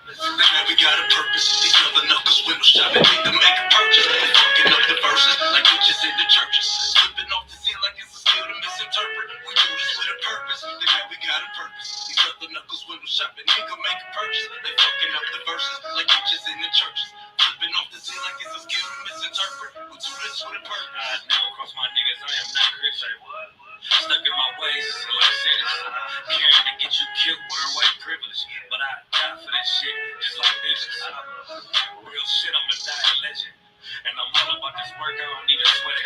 We got a purpose. These other knuckles window shopping need to make a purchase. They fucking up the verses like witches in the churches. Flipping off the scene like it's a skill to misinterpret. We do this with a purpose. We got a purpose. These other knuckles window shopping need to make a purchase. They fucking up the verses like witches in the churches. Flipping off the scene like it's a skill to misinterpret. We do this with a purpose. I never cross my niggas. I am not Christian. Stuck in my ways, like sentence. Caring to get you killed with her white privilege. But I die for that shit, just like bitches. Real shit, I'm a dying legend. And I'm all about this work, I don't need a sweat.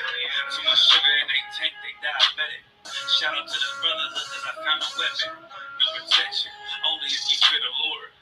Too much sugar in they tank, they diabetic. Shout out to the brothers, cause I found a weapon. No protection, only if you fear the Lord.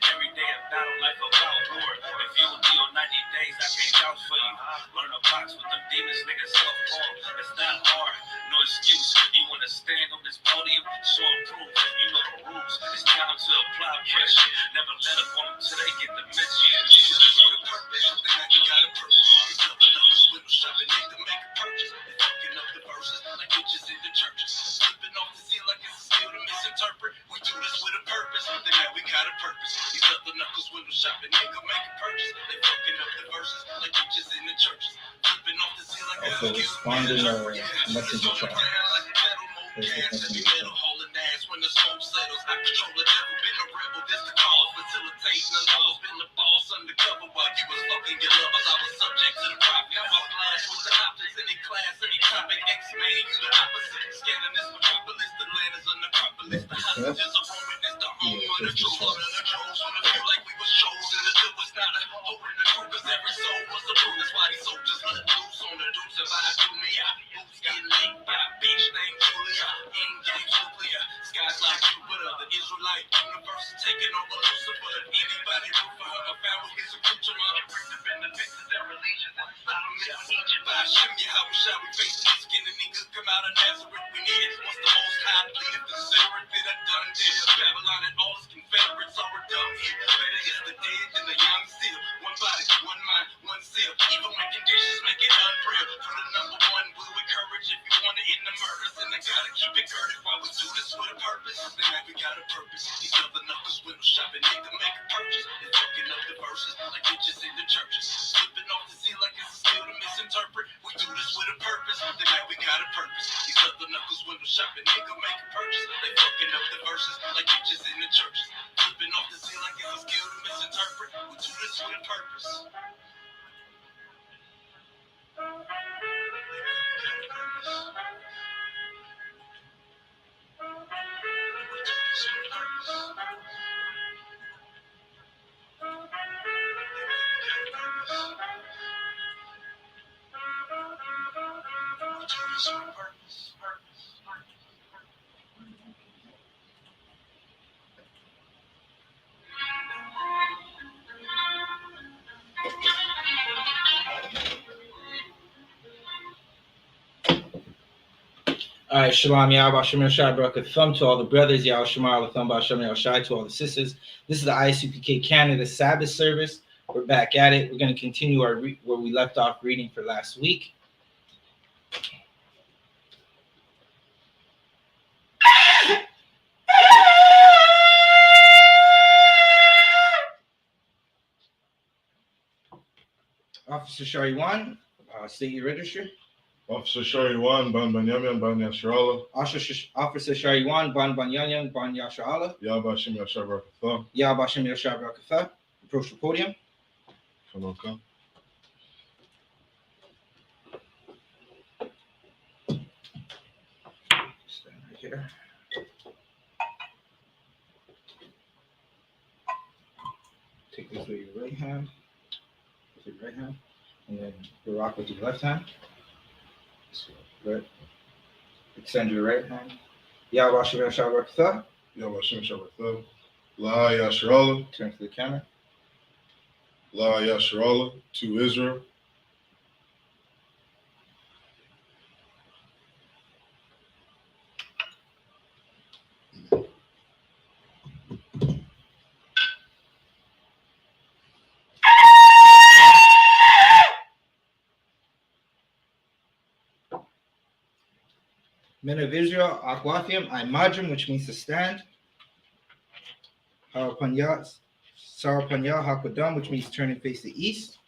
Every day a battle, life about war. If you will be on 90 days, I can't vouch for you. Learn a box with them demons, niggas self-harm. It's not hard, no excuse. You wanna stand on this podium, show and prove. You know the rules, it's time to apply pressure. Never let up on them till they get the message. For the purpose, I think you got a purpose. These other knuckles window shopping need to make a purchase. They fucking up the verses like witches in the churches. Flipping off the scene like it's a skill to misinterpret. We do this with a purpose, I think we got a purpose. These other knuckles window shopping nigga make a purchase. They fucking up the verses like witches in the churches. Flipping off the scene like also responding messenger chat. Hauling ass when the smoke settles. I control the devil, been a rebel, this the cause. Facilitating the laws, been the boss undercover while you was fucking your lovers. I was subject to the prophet. Now I blast with the optics, any class, any topic. X-Man, you the opposite. Scanning this metropolis, the land is a necropolis. The hostages are roaming, it's the home of the true love of the trolls. When I feel like we was chosen to do was not a hope in the crew, cause every soul was a rule. That's why these soldiers let loose on the dudes survive through me. Boots getting linked by a bitch named Julia. In-game nuclear, skies like Jupiter. The Israelite universe is taking over Lucifer. If anybody root for her, I found with his accoutrement. Bring the benefits of their religion. Egypt, I.S.U.P.K, how shall we face this? Skin and niggas come out of Nazareth. We need it. Once the most high pleaded, the spirit that I done did. Babylon and all its confederates are dumb here. Better is the dead than the young still. One body, one mind, one seal. Even when conditions make it unreal. For the number one, we'll encourage if you want to end the murders. And I gotta keep it girded while we do this with a purpose. Then we got a purpose. These other knuckles window shopping nigga make a purchase. They fucking up the verses like bitches in the churches. Slipping off the sea like it's a skill to misinterpret. We do this with a purpose. Then we got a purpose. These other knuckles window shopping nigga make a purchase. They fucking up the verses like bitches in the churches. Flipping off the sea like it's a skill to misinterpret. We do this with a purpose. All right, Shalom, Yahweh, Shem Shai, Baruch Thumb to all the brothers, Yahweh Shemar, Thumb, Shem Shai to all the sisters. This is the I.S.U.P.K Canada Sabbath service. We're back at it. We're going to continue our where we left off reading for last week. Officer Shari 1, state your registry. Officer Shari 1, Ban Banyamin, Ban Yasharala. Officer Shari 1, Ban Banyamin, Ban Yasharala. Yahweh Shem Yashar Barakatha. Yahweh Shem Yashar Barakatha. Approach the podium. Shalom. Stand right here. Take this with your right hand. With your right hand. And then you rock with your left hand. So, right. Extend your right hand. Yahweh Shem Yashar Barakatha. Yahweh Shem Yashar Barakatha. La Yasharala. Turn to the camera. La Yasharala to Israel. Men of Israel, Akwathium, I Majim, which means to stand. Harapanyas, Sarapanya Hakodam, which means turn and face the east.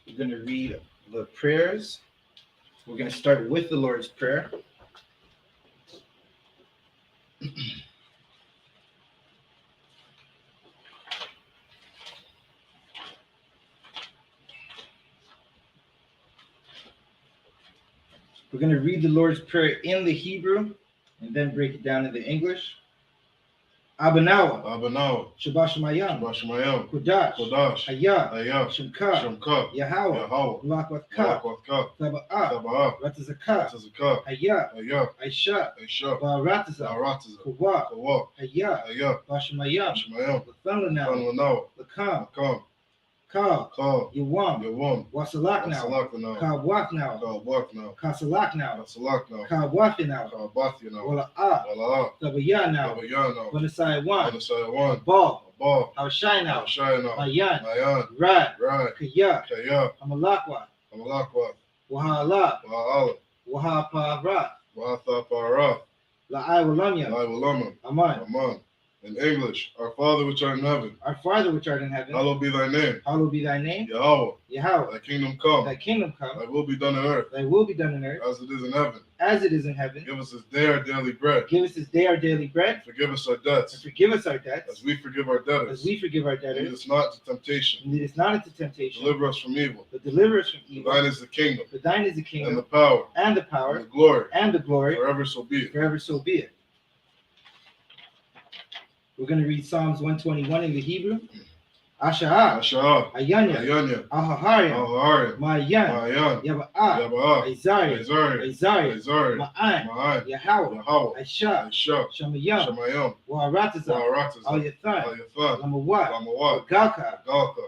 We're going to read the prayers. We're going to start with the Lord's Prayer. We're going to read the Lord's Prayer in the Hebrew and then break it down into English. Abanawa, Abanawa, Shabashamayam, Bashamayam, Kodash, Kodash, Hayah, Ayah, Shemka, Shemka, Yahweh, Yahweh, Lakwatka, Wakwaka, Saba'ah, Sabbath, Ratazaka, Tazaka, Hayah, Ayah, I.S.H.U.P.K, I.S.U.P.K, Barataza, Arataza, Kawa, Kawa, Hayah, Ayah, Bashamayam, Bashamayam, Lathanlanaw, Kanlanawa, Lakam, Akam, Ka, Ka, Yawam, Yawam, Wasalaknaw, Wasalakanaw, Kabwaknaw, Kabwaknaw, Kasalaknaw, Kasalaknaw, Kabwathinaw, Kabathinaw, Wala'ah, Wala'a, Sabayanaw, Tabayanaw, Wanasaiwan, Anasayawan, Bal, Abba, Hawshainaw, Shainaw, Mayan, Mayan, Rad, Rai, Kaya, Kaya, Amalakwa, Amalakwa, Wahala, Wa'ala, Wahapara, Wa'athapara, La'aiwalamya, La'ilama, Aman. Aman. In English, our Father which art in heaven, Our Father which art in heaven, hallowed be thy name. hallowed be thy name, Yahweh, Yahweh, thy kingdom come, thy kingdom come, thy will be done on earth, thy will be done on earth, as it is in heaven. as it is in heaven. Give us this day our daily bread. Give us this day our daily bread, And forgive us our and debts, forgive us our debts, as we forgive our as debtors. we forgive our And lead debtors, us not to temptation. and lead us not into temptation, Deliver us from evil. but deliver us from For evil. thine is the kingdom, For thine is the and the kingdom, power, and the and power, the glory, and the glory, forever so be it. forever so be it. We're going to read Psalms 121 in the Hebrew. Asha'ah, Asha'ah, Ayanya, Ayanya, Ahahariam, Ahariam, Ma'yan, Ma'ayan, Yaba'ah, Yaba'ah, Isariam, Isariam, Isariam, Isariam, Ma'an, Ma'an, Yahweh, Yahweh, I.S.H.U.P.K, I.S.U.P.K, Shamayam, Shamayam, Wa'arataza, Wa'arataza, Al-Yathan, Al-Yathan, Lamawat, Lamawat, Galka, Galka,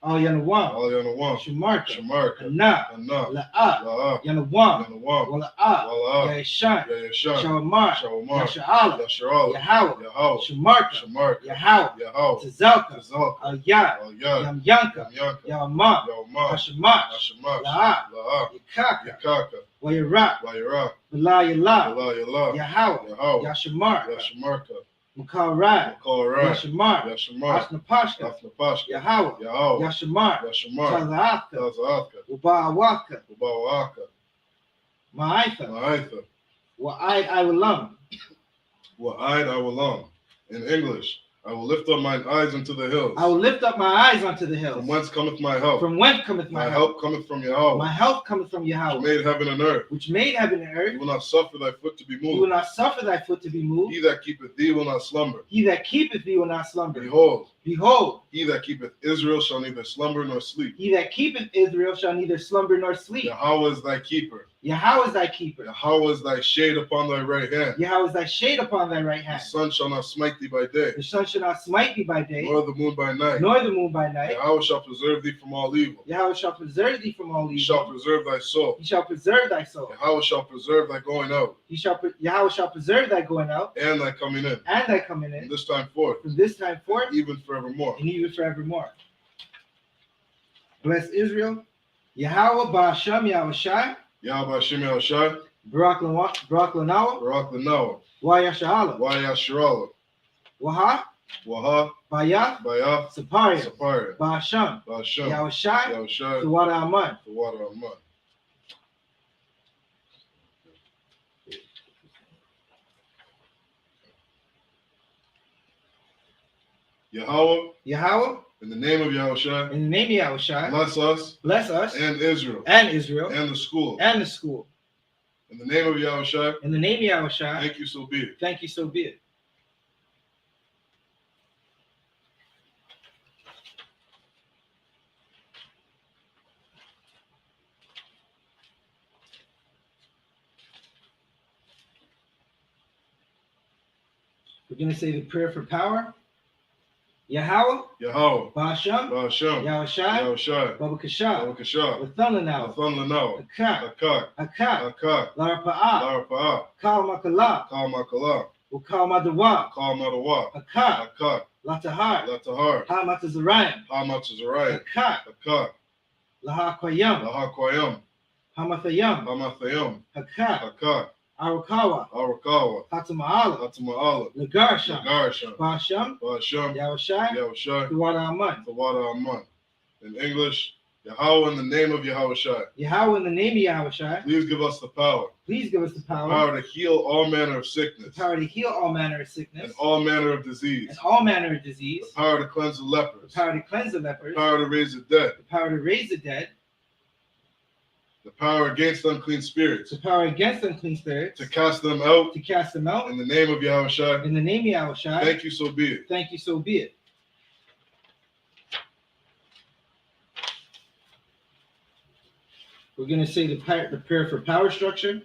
Al-Yanawam, Al-Yanawam, Shamarka, Shamarka, Ana, Anna, La'ah, La'ah, Yanawam, Yanawam, Wala'ah, Wala'ah, Ya'eshan, Ya'eshan, Shawamar, Shawamar, Yasha'ala, Yasharala, Yahweh, Yahweh, Shamarka, Shamarka, Yahweh, Yahweh, Tazalka, Tazalka, Al-Yad, Al-Yad, Yamyanka, Yamyanka, Yawama, Yawma, Hashamash, Hashamash, La'ah, La'ah, Yakaka, Yakaka, Wayarak, Vayirak, Belayala, Yala, Yala, Yahweh, Yahweh, Yashamarka, Yashamarka, Makarai, Makorai, Yashamar, Yashamar, Asnapashka, Athnapashka, Yahweh, Yahweh, Yashamar, Yashamar, Tazahaka, Tazahaka, Ubawaka, Ubawaka, Ma'aitha, Ma'aitha, Wa'ai Iwalam. Wa'id I will long. In English, I will lift up mine eyes unto the hills. I will lift up my eyes unto the hills. From whence cometh my help? From whence cometh my My help? help cometh from Yahweh, My help cometh from who Yahweh, made heaven and earth. which made heaven and He earth. will not suffer thy foot to be He will moved. not suffer thy foot to be moved. He that keepeth thee will not slumber. He that keepeth thee will not slumber. Behold, Behold, he that keepeth Israel shall neither slumber nor sleep. he that keepeth Israel shall neither slumber nor sleep. Yahweh is thy keeper. Yahweh is thy keeper. Yahweh is thy shade upon thy right hand. Yahweh is thy shade upon thy right The hand. sun shall not smite thee by day, The sun shall not smite thee by day, nor the moon by night. nor the moon by night. Yahweh shall preserve thee from all evil. Yahweh shall preserve thee from all He shall evil. preserve thy soul. He shall preserve thy soul. Yahweh shall preserve thy going out Yahweh shall preserve thy going out and thy coming in, and thy coming from in this time forth, from this time forth even forevermore. and even forevermore. Bless Israel. Yahweh Ba'asham Yahushai. Yahweh Hashem Yahushai, Barak Lanawa. Barak Lanawa, Wayashala. Yasharala, Waha. Waha, Bayath. Bayath, Saparia. Saparia, Ba'asham. Basham, Yahushai. Yahushai, Tawada Aman. the water of mud. Yahweh, in the name of Yahushai, In the name of Yahushai. bless us And Israel. and And the school. the school. In the name of Yahushai, In the name of Yahushai. thank you, so be it. Thank you, so be it. We're going to say the prayer for power. Yahweh, Yahweh, Ba'asham, Basham, Yahushai, Yahushai, Babakashah, Babakashah, Lathanlanaw, Athon Lanawa, Akak, Akak, Akak, Akak, Larapa'ah, Larapa'ah, Kal Makala, Kal Makala, Ukal Madawa, Kal Madawa, Akak, Akak, Latahar, Latahar, Hamatazarayim, Hamatzazariah, Akak, Akak, Lahakwayam, Lahakwayam, Hamathayam, Hamathayam, Akak, Akak, Arakawa, Arakawa, Hatama'ala, Atama'ala, Lagarsha, Lagarsha, Basham, Basham, Yahushai, Yahushai, Tawada Aman. Tawada Aman. In English, Yahweh in the name of Yahushai. Yahweh, in the name of Yahushai, Please give us the power. please give us the power, Power to heal all manner of sickness. the power to heal all manner of And sickness, all manner of disease. and all manner of disease, The power to cleanse the the lepers. power to cleanse the The lepers, power to raise the dead. the power to raise the dead, The power against unclean spirits. the power against unclean spirits, To cast them out to cast them out. in the name of Yahushai. In the name of Yahushai, Thank you, so be it. thank you, so be it. We're going to say the prayer for power structure.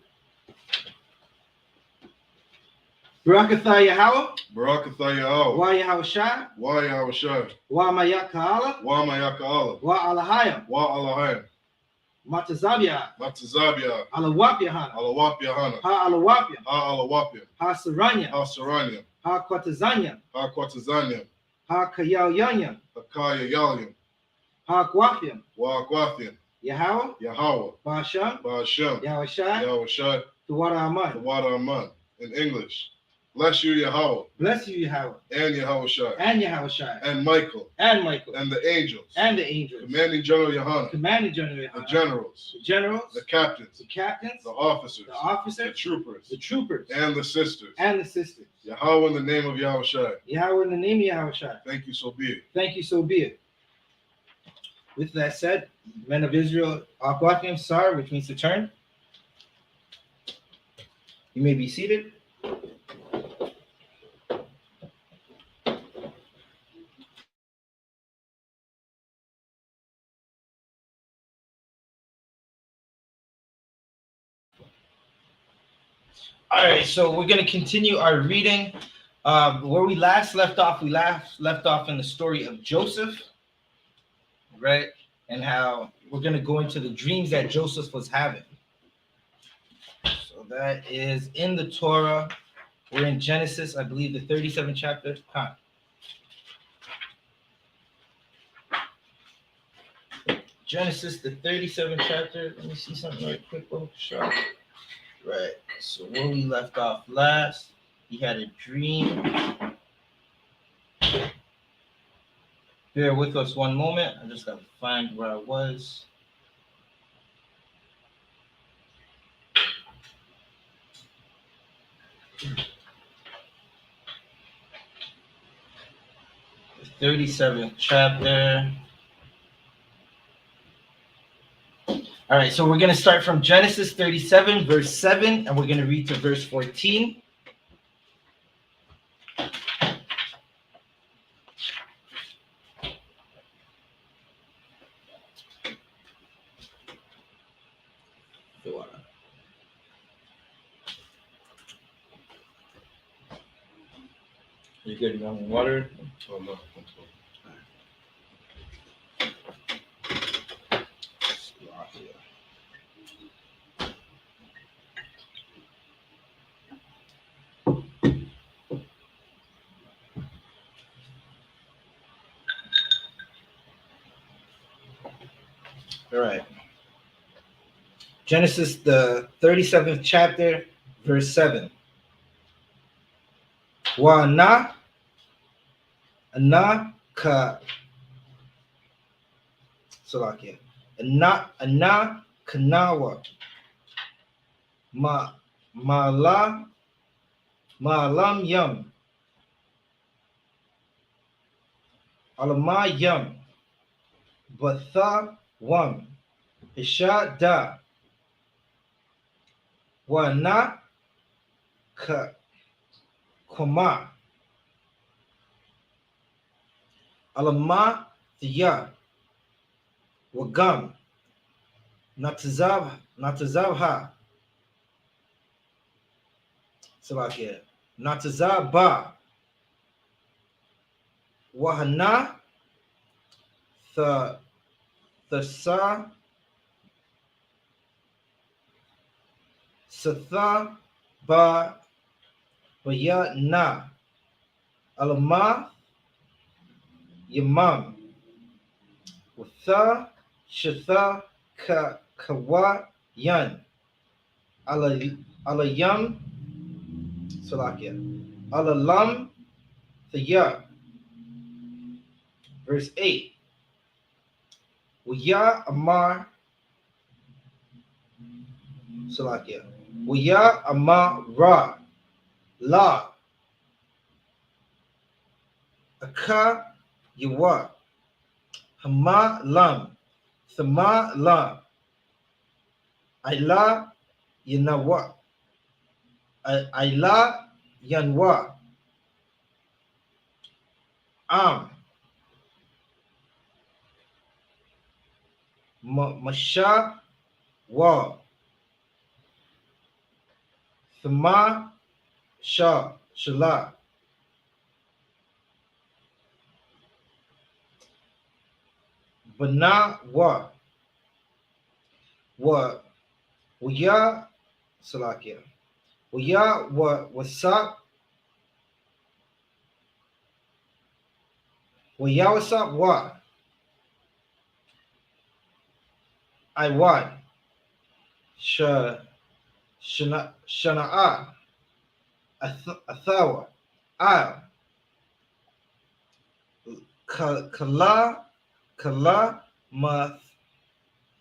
Barakatha Yahweh, Barakatha Yahweh. Wa Yahushai, Wa Yahushai. Wa Mayaka'ala, Wa Mayaka'ala. Wa Alahayim, Wa Alahayim. Matazabia, Matazabia. Alawap Yahana, Alawap Yahana. Ha Alawapia, Ha Alawapia. Ha Saranya, Ha Saranya. Ha Kwatazanya, Ha Kwatazanya. Ha Kayal Hakaya Yalyam. Ha Kwafiam, Wa Akwathian. Yahweh, Yahweh. Basham, Ba'ashem. Yahushai, Yahushai. Tawada Aman. Tawada Aman. In English, bless you, Yahweh. Bless you, Yahweh, And Yahushai. and Yahushai, And Michael. and Michael, And the angels. and the angels, Commanding General Yahanna. commanding general, The Yahanna, generals. the generals, The captains. the captains, The officers. the The officers, troopers. the troopers, And the sisters. and the sisters. Yahweh in the name of Yahushai. Yahweh, in the name of Yahushai, Thank you, so be it. thank you, so be it. With that said, men of Israel, Akwakim Sar, which means to turn. You may be seated. All right, so we're going to continue our reading. Where we last left off, left off in the story of Joseph, right? And how we're going to go into the dreams that Joseph was having. So that is in the Torah. We're in Genesis, I believe, the 37th chapter. Genesis, the 37th chapter. Let me see something right quick. Right. So where we left off last, he had a dream. Bear with us one moment. I just got to find where I was. The 37th chapter. All right, so we're going to start from Genesis 37, verse 7, and we're going to read to verse 14. You good? You want water? Oh, no. All right. Genesis, the 37th chapter, verse 7. Wa na ka Salakia. Ana kanawa malam yum alama yum batha wam isha da wa na ka kuma alama thiya wagam natazabha Salakia natazaba wahana thasa satha ba baya na alama yamam watha shatha ka kawa yan ala yum salakia. Ala lam thaya. Verse 8. Waya amar salakia. Waya amar ra la aka yawa hama lam thama lam ila yanawa ila yanwa am masha wa thama shala bana wa waya salakia. Waya wasap waya wasap wa I wad shana'a athawa al kala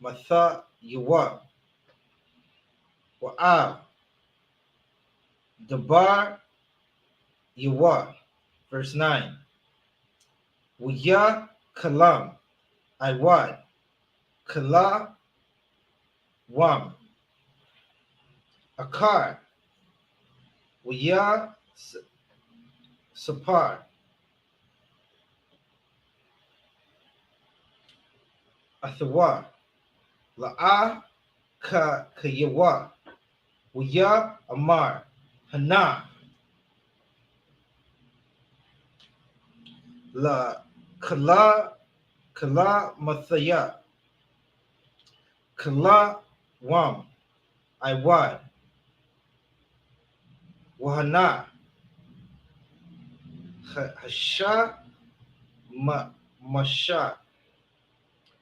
matha yuwa wa al dabar yuwa. Verse 9. Waya kalam I wad kala wam akar waya sapar athawa la'a kayawa waya amar hana la kala mathaya kala wam I wad wahana hasha masha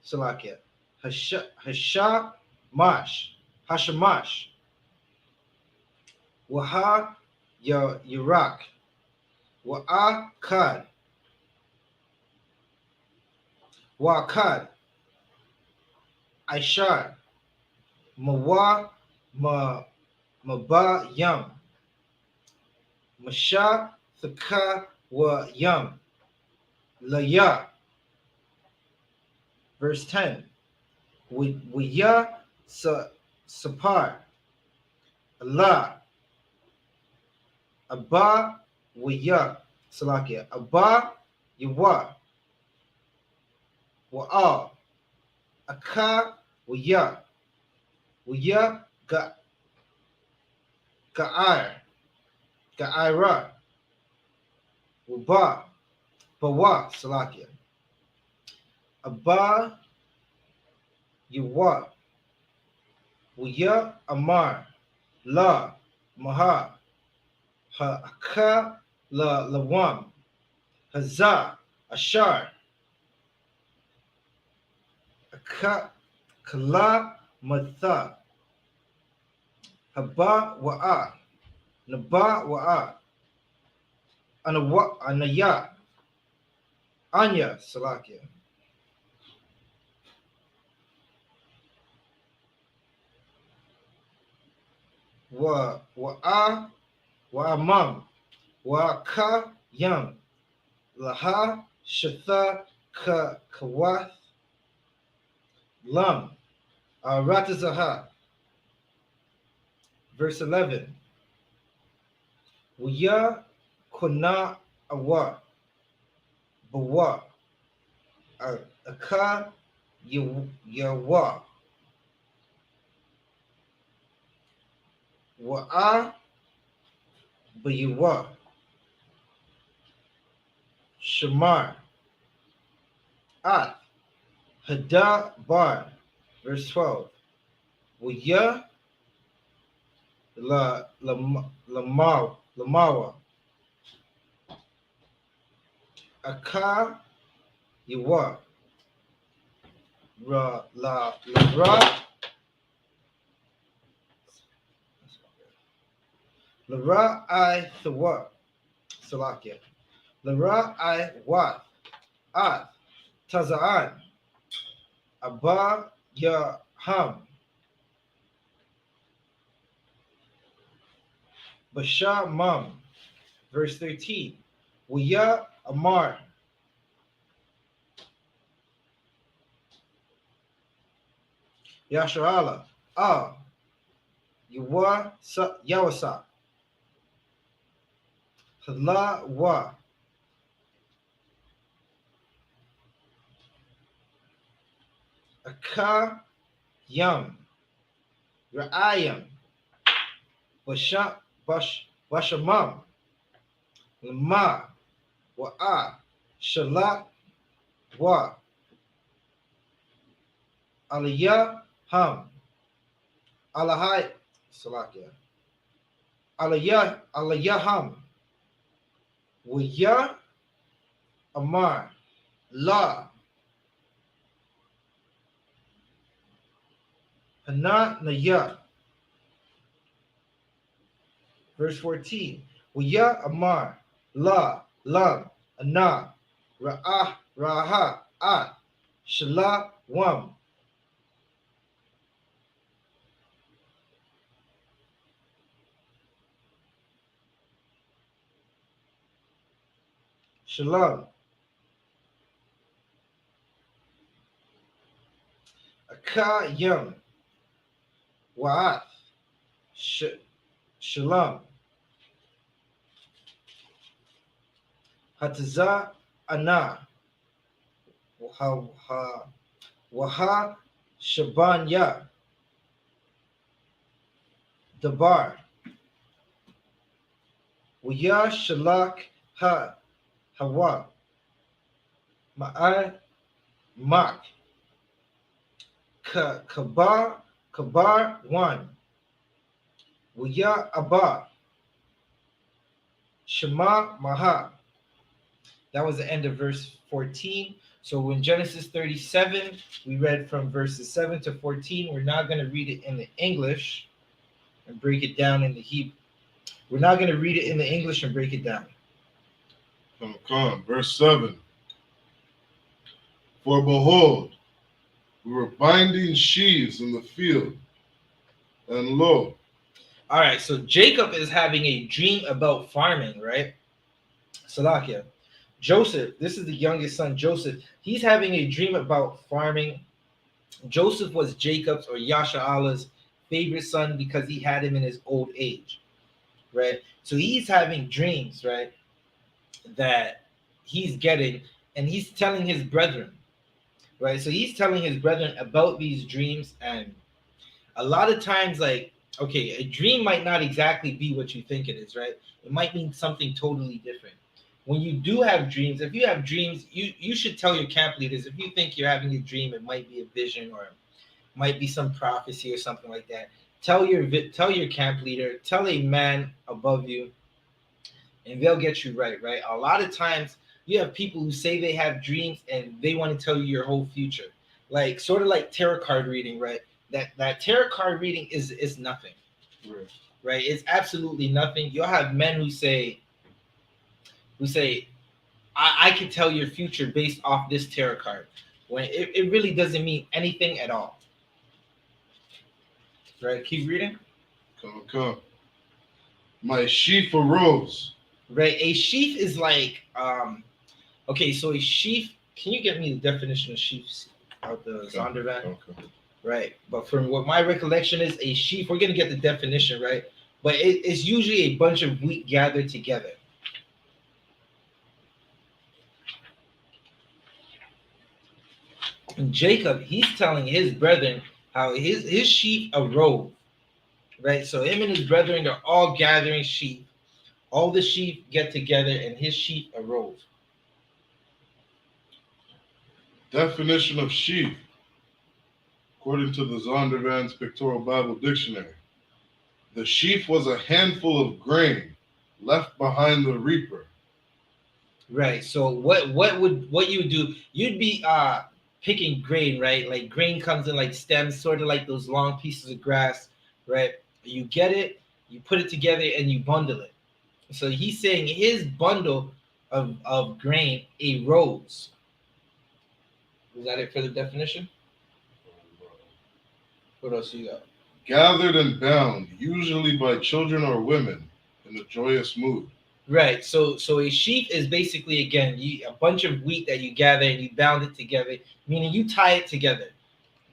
salakia hasha mash hashamash waha yarak wa'a kad wakad aishar mawa maba yam masha thaka wa yam laya. Verse 10. Waya sapar Allah abba waya salakia abba yawa wa aka waya ga'ira waba bawa salakia abba yawa waya amar la maha aka la lawam haza ashar aka kala matha haba wa'a naba wa'a anaya anya salakia wa'a wa'amam wa'aka yam laha shatha kawath lam ratazaha. Verse 11. Waya kuna awa bawa aka yawa wa'a bayawa shamar at hada bar. Verse 12. Waya lamawa aka yawa ra Lara I Thawar. Salakia. Lara I Wath. Ath. Taza'an. Abba Yaham. Basha Mam. Verse 13. Waya Amar. Yasharala. Ah. Yawasa. Hala Wa. Aka Yam. Ra'ayam. Bashamam. Lama. Wa'a. Shala Wa. Aliyah Ham. Alahai. Salakia. Aliyaham. Waya Amar. La. Hana Naya. Verse 14. Waya Amar. La. Lam. Ana. Ra'ah. Raha. At. Shala Wam. Shalom. Aka Yam. Wa'ath. Shalom. Hataza Ana. Waha Shabanya. Dabar. Waya Shalak Ha Hawa. Ma'ai Mak. Kabar 1. Waya Abba. Shema Maha. That was the end of verse 14. So in Genesis 37, we read from verses 7 to 14. We're not going to read it in the English and break it down in the Hebrew. We're not going to read it in the English and break it down. Come. Verse 7. For behold, we were binding sheaves in the field, and lo. All right, so Jacob is having a dream about farming, right? Salakia. Joseph, this is the youngest son, Joseph. He's having a dream about farming. Joseph was Jacob's or Yasha'Alah's favorite son because he had him in his old age, right? So he's having dreams, right, that he's getting, and he's telling his brethren, right? So he's telling his brethren about these dreams, and a lot of times, like, okay, a dream might not exactly be what you think it is, right? It might mean something totally different. When you do have dreams, if you have dreams, you should tell your camp leaders. If you think you're having a dream, it might be a vision or it might be some prophecy or something like that. Tell your camp leader, tell a man above you, and they'll get you right, right? A lot of times you have people who say they have dreams and they want to tell you your whole future. Like sort of like tarot card reading, right? That tarot card reading is nothing. Right? It's absolutely nothing. You'll have men who say I can tell your future based off this tarot card, when it really doesn't mean anything at all. Right? Keep reading. Come. My sheaf arose. Right? A sheaf is like okay, so a sheaf, can you get me the definition of sheaves out the Zondervan? Okay. Right. But from what my recollection is, a sheaf, we're gonna get the definition, right? But it's usually a bunch of wheat gathered together. And Jacob, he's telling his brethren how his sheep arose, right? So him and his brethren are all gathering sheep. All the sheep get together, and his sheep arose. Definition of sheaf, according to the Zondervan's Pictorial Bible Dictionary. The sheaf was a handful of grain left behind the reaper. Right. So what you would do? You'd be picking grain, right? Like grain comes in like stems, sort of like those long pieces of grass, right? You get it, You put it together and you bundle it. So he's saying his bundle of grain arose. Is that it for the definition? What else you got? Gathered and bound, usually by children or women, in a joyous mood. Right. So a sheaf is basically, again, a bunch of wheat that you gather and you bound it together, meaning you tie it together.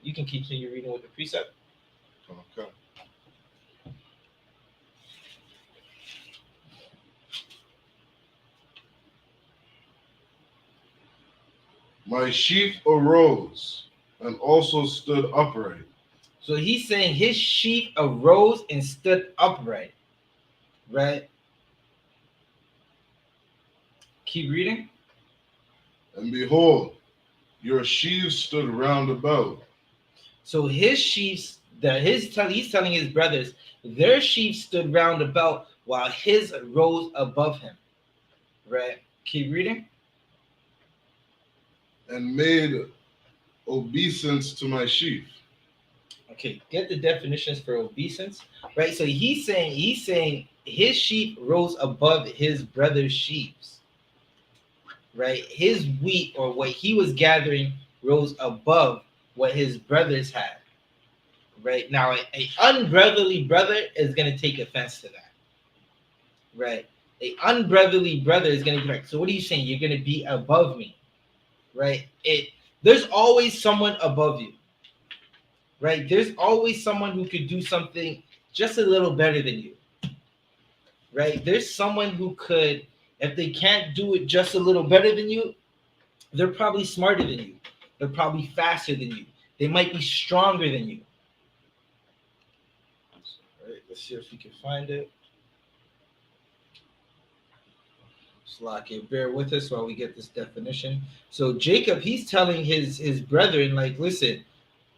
You can continue reading with the precept. Okay. My sheaf arose and also stood upright. So he's saying his sheep arose and stood upright, right? Keep reading. And behold, your sheaves stood round about. So his sheaves, he's telling his brothers, their sheaves stood round about while his rose above him, right? Keep reading. And made obeisance to my sheaf. Okay, get the definitions for obeisance, right? So he's saying his sheep rose above his brother's sheaves, right? His wheat or what he was gathering rose above what his brothers had, right? Now, a unbrotherly brother is going to take offense to that, right? A unbrotherly brother is going to be like, so what are you saying? You're going to be above me, right? There's always someone above you. Right? There's always someone who could do something just a little better than you. Right? There's someone who could, if they can't do it just a little better than you, they're probably smarter than you. They're probably faster than you. They might be stronger than you. All right, let's see if we can find it. Slack, bear with us while we get this definition. So Jacob, he's telling his brethren, like, listen,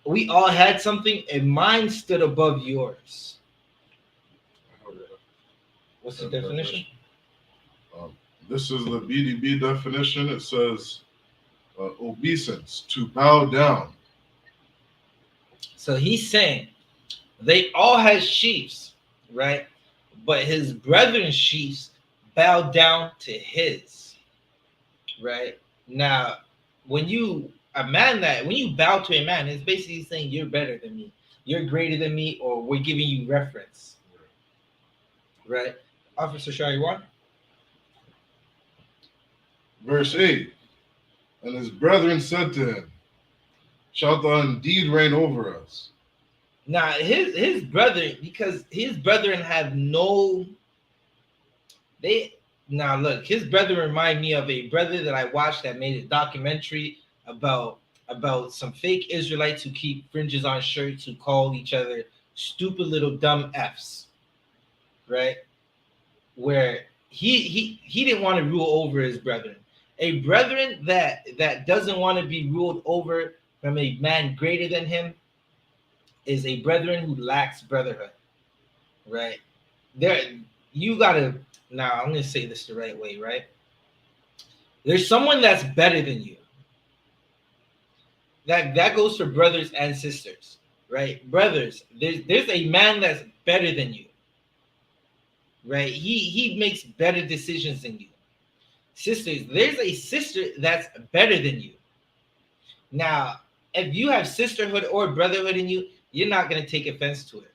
we all had something, and mine stood above yours. What's the definition? This is the BDB definition. It says obeisance, to bow down. So he's saying they all had sheaves, right? But his brethren's sheaves bowed down to his, right? Now, when you bow to a man, it's basically saying you're better than me, you're greater than me, or we're giving you reference, right? Officer Shariwan. Verse 8. And his brethren said to him, shalt thou indeed reign over us? Now his brethren, because his brethren have no, now look, his brethren remind me of a brother that I watched that made a documentary about some fake Israelites who keep fringes on shirts who call each other stupid little dumb F's, right? Where he didn't want to rule over his brethren. A brethren that doesn't want to be ruled over from a man greater than him is a brethren who lacks brotherhood, right? You gotta, now I'm gonna say this the right way, right? There's someone that's better than you. That goes for brothers and sisters, right? Brothers, there's a man that's better than you, right? He makes better decisions than you. Sisters, there's a sister that's better than you. Now, if you have sisterhood or brotherhood in you, you're not gonna take offense to it,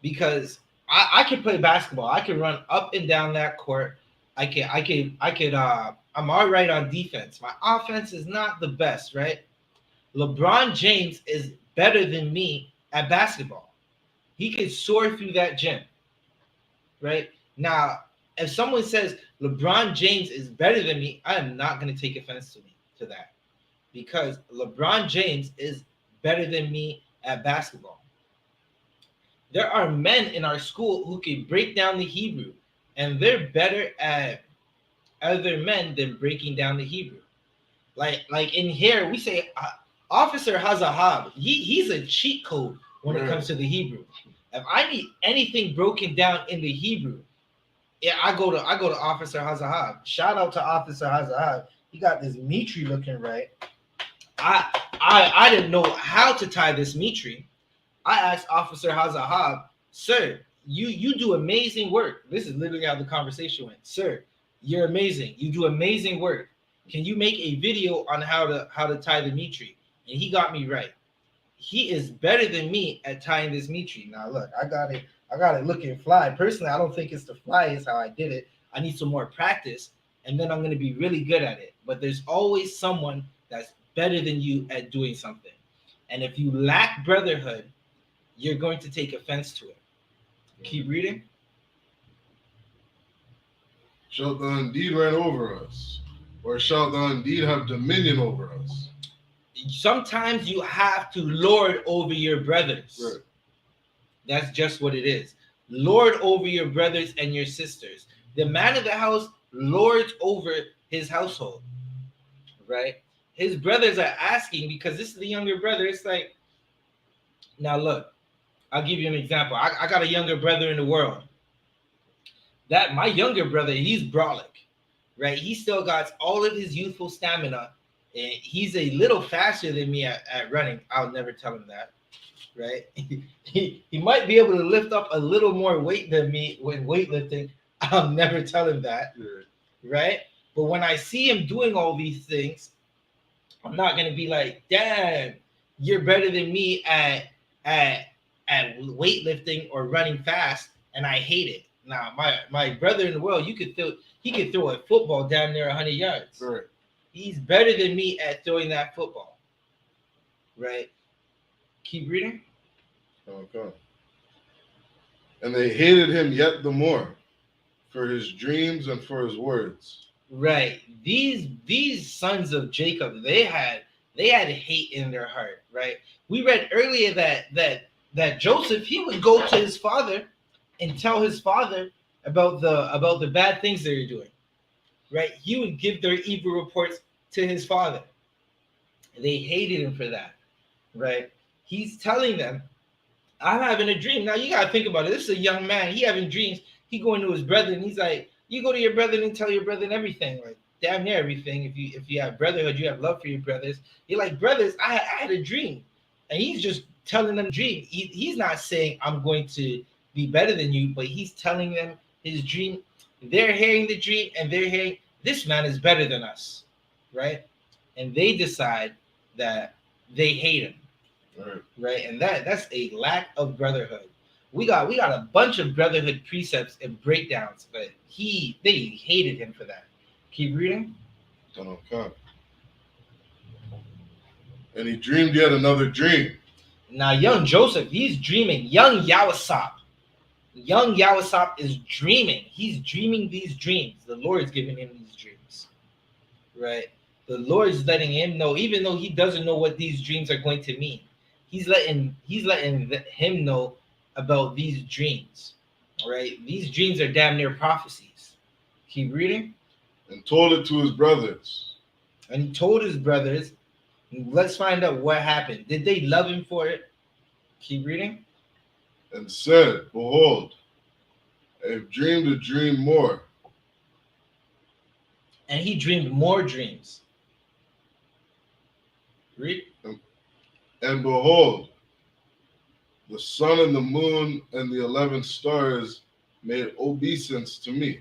because I can play basketball. I can run up and down that court. I could. I'm all right on defense. My offense is not the best, right? LeBron James is better than me at basketball. He could soar through that gym, right? Now, if someone says LeBron James is better than me, I am not going to take offense to that, because LeBron James is better than me at basketball. There are men in our school who can break down the Hebrew, and they're better at other men than breaking down the Hebrew. Like in here, we say Officer Hazahab. He's a cheat code when it comes to the Hebrew. If I need anything broken down in the Hebrew, yeah, I go to Officer Hazahab. Shout out to Officer Hazahab. He got this mitri looking right. I didn't know how to tie this mitri. I asked Officer Hazahab, sir, you do amazing work. This is literally how the conversation went. Sir, you're amazing. You do amazing work. Can you make a video on how to tie the meat tree? And he got me right. He is better than me at tying this meat tree. Now look, I got it looking fly. Personally, I don't think it's the fly is how I did it. I need some more practice, and then I'm gonna be really good at it. But there's always someone that's better than you at doing something. And if you lack brotherhood, you're going to take offense to it. Keep reading. Shall thou indeed reign over us? Or shall thou indeed have dominion over us? Sometimes you have to lord over your brothers. Right. That's just what it is. Lord over your brothers and your sisters. The man of the house lords over his household, right? His brothers are asking because this is the younger brother. It's like, now look, I'll give you an example. I got a younger brother in the world. That my younger brother, he's brolic, right? He still got all of his youthful stamina. And he's a little faster than me at running. I'll never tell him that, right? He might be able to lift up a little more weight than me when weightlifting. I'll never tell him that, right? But when I see him doing all these things, I'm not gonna be like, damn, you're better than me at weightlifting or running fast, and I hate it. Now, my brother in the world, he could throw a football down near 100 yards. Right. He's better than me at throwing that football, right? Keep reading. Okay. And they hated him yet the more for his dreams and for his words. Right. These sons of Jacob, they had hate in their heart, right? We read earlier that Joseph, he would go to his father and tell his father about the bad things they were doing, right? He would give their evil reports to his father. They hated him for that, right? He's telling them, I'm having a dream. Now you gotta think about it. This is a young man. He having dreams. He going to his brother and he's like, you go to your brother and tell your brother everything, like damn near everything. If you have brotherhood, you have love for your brothers. You're like, brothers, I had a dream, and he's just telling them dream. He's not saying I'm going to be better than you, but he's telling them his dream. They're hearing the dream and they're hearing this man is better than us, right? And they decide that they hate him, right? And that's a lack of brotherhood. We got a bunch of brotherhood precepts and breakdowns, but they hated him for that. Keep reading. Okay. And he dreamed yet another dream. Now, young Joseph, he's dreaming. Young YAHANNA. Young YAHANNA is dreaming. He's dreaming these dreams. The Lord's giving him these dreams, right? The Lord's letting him know, even though he doesn't know what these dreams are going to mean. He's letting him know about these dreams, right? These dreams are damn near prophecies. Keep reading. And told it to his brothers. And he told his brothers. Let's find out what happened. Did they love him for it? Keep reading. And said, behold, I have dreamed a dream more. And he dreamed more dreams. Read. And behold, the sun and the moon and the 11 stars made obeisance to me.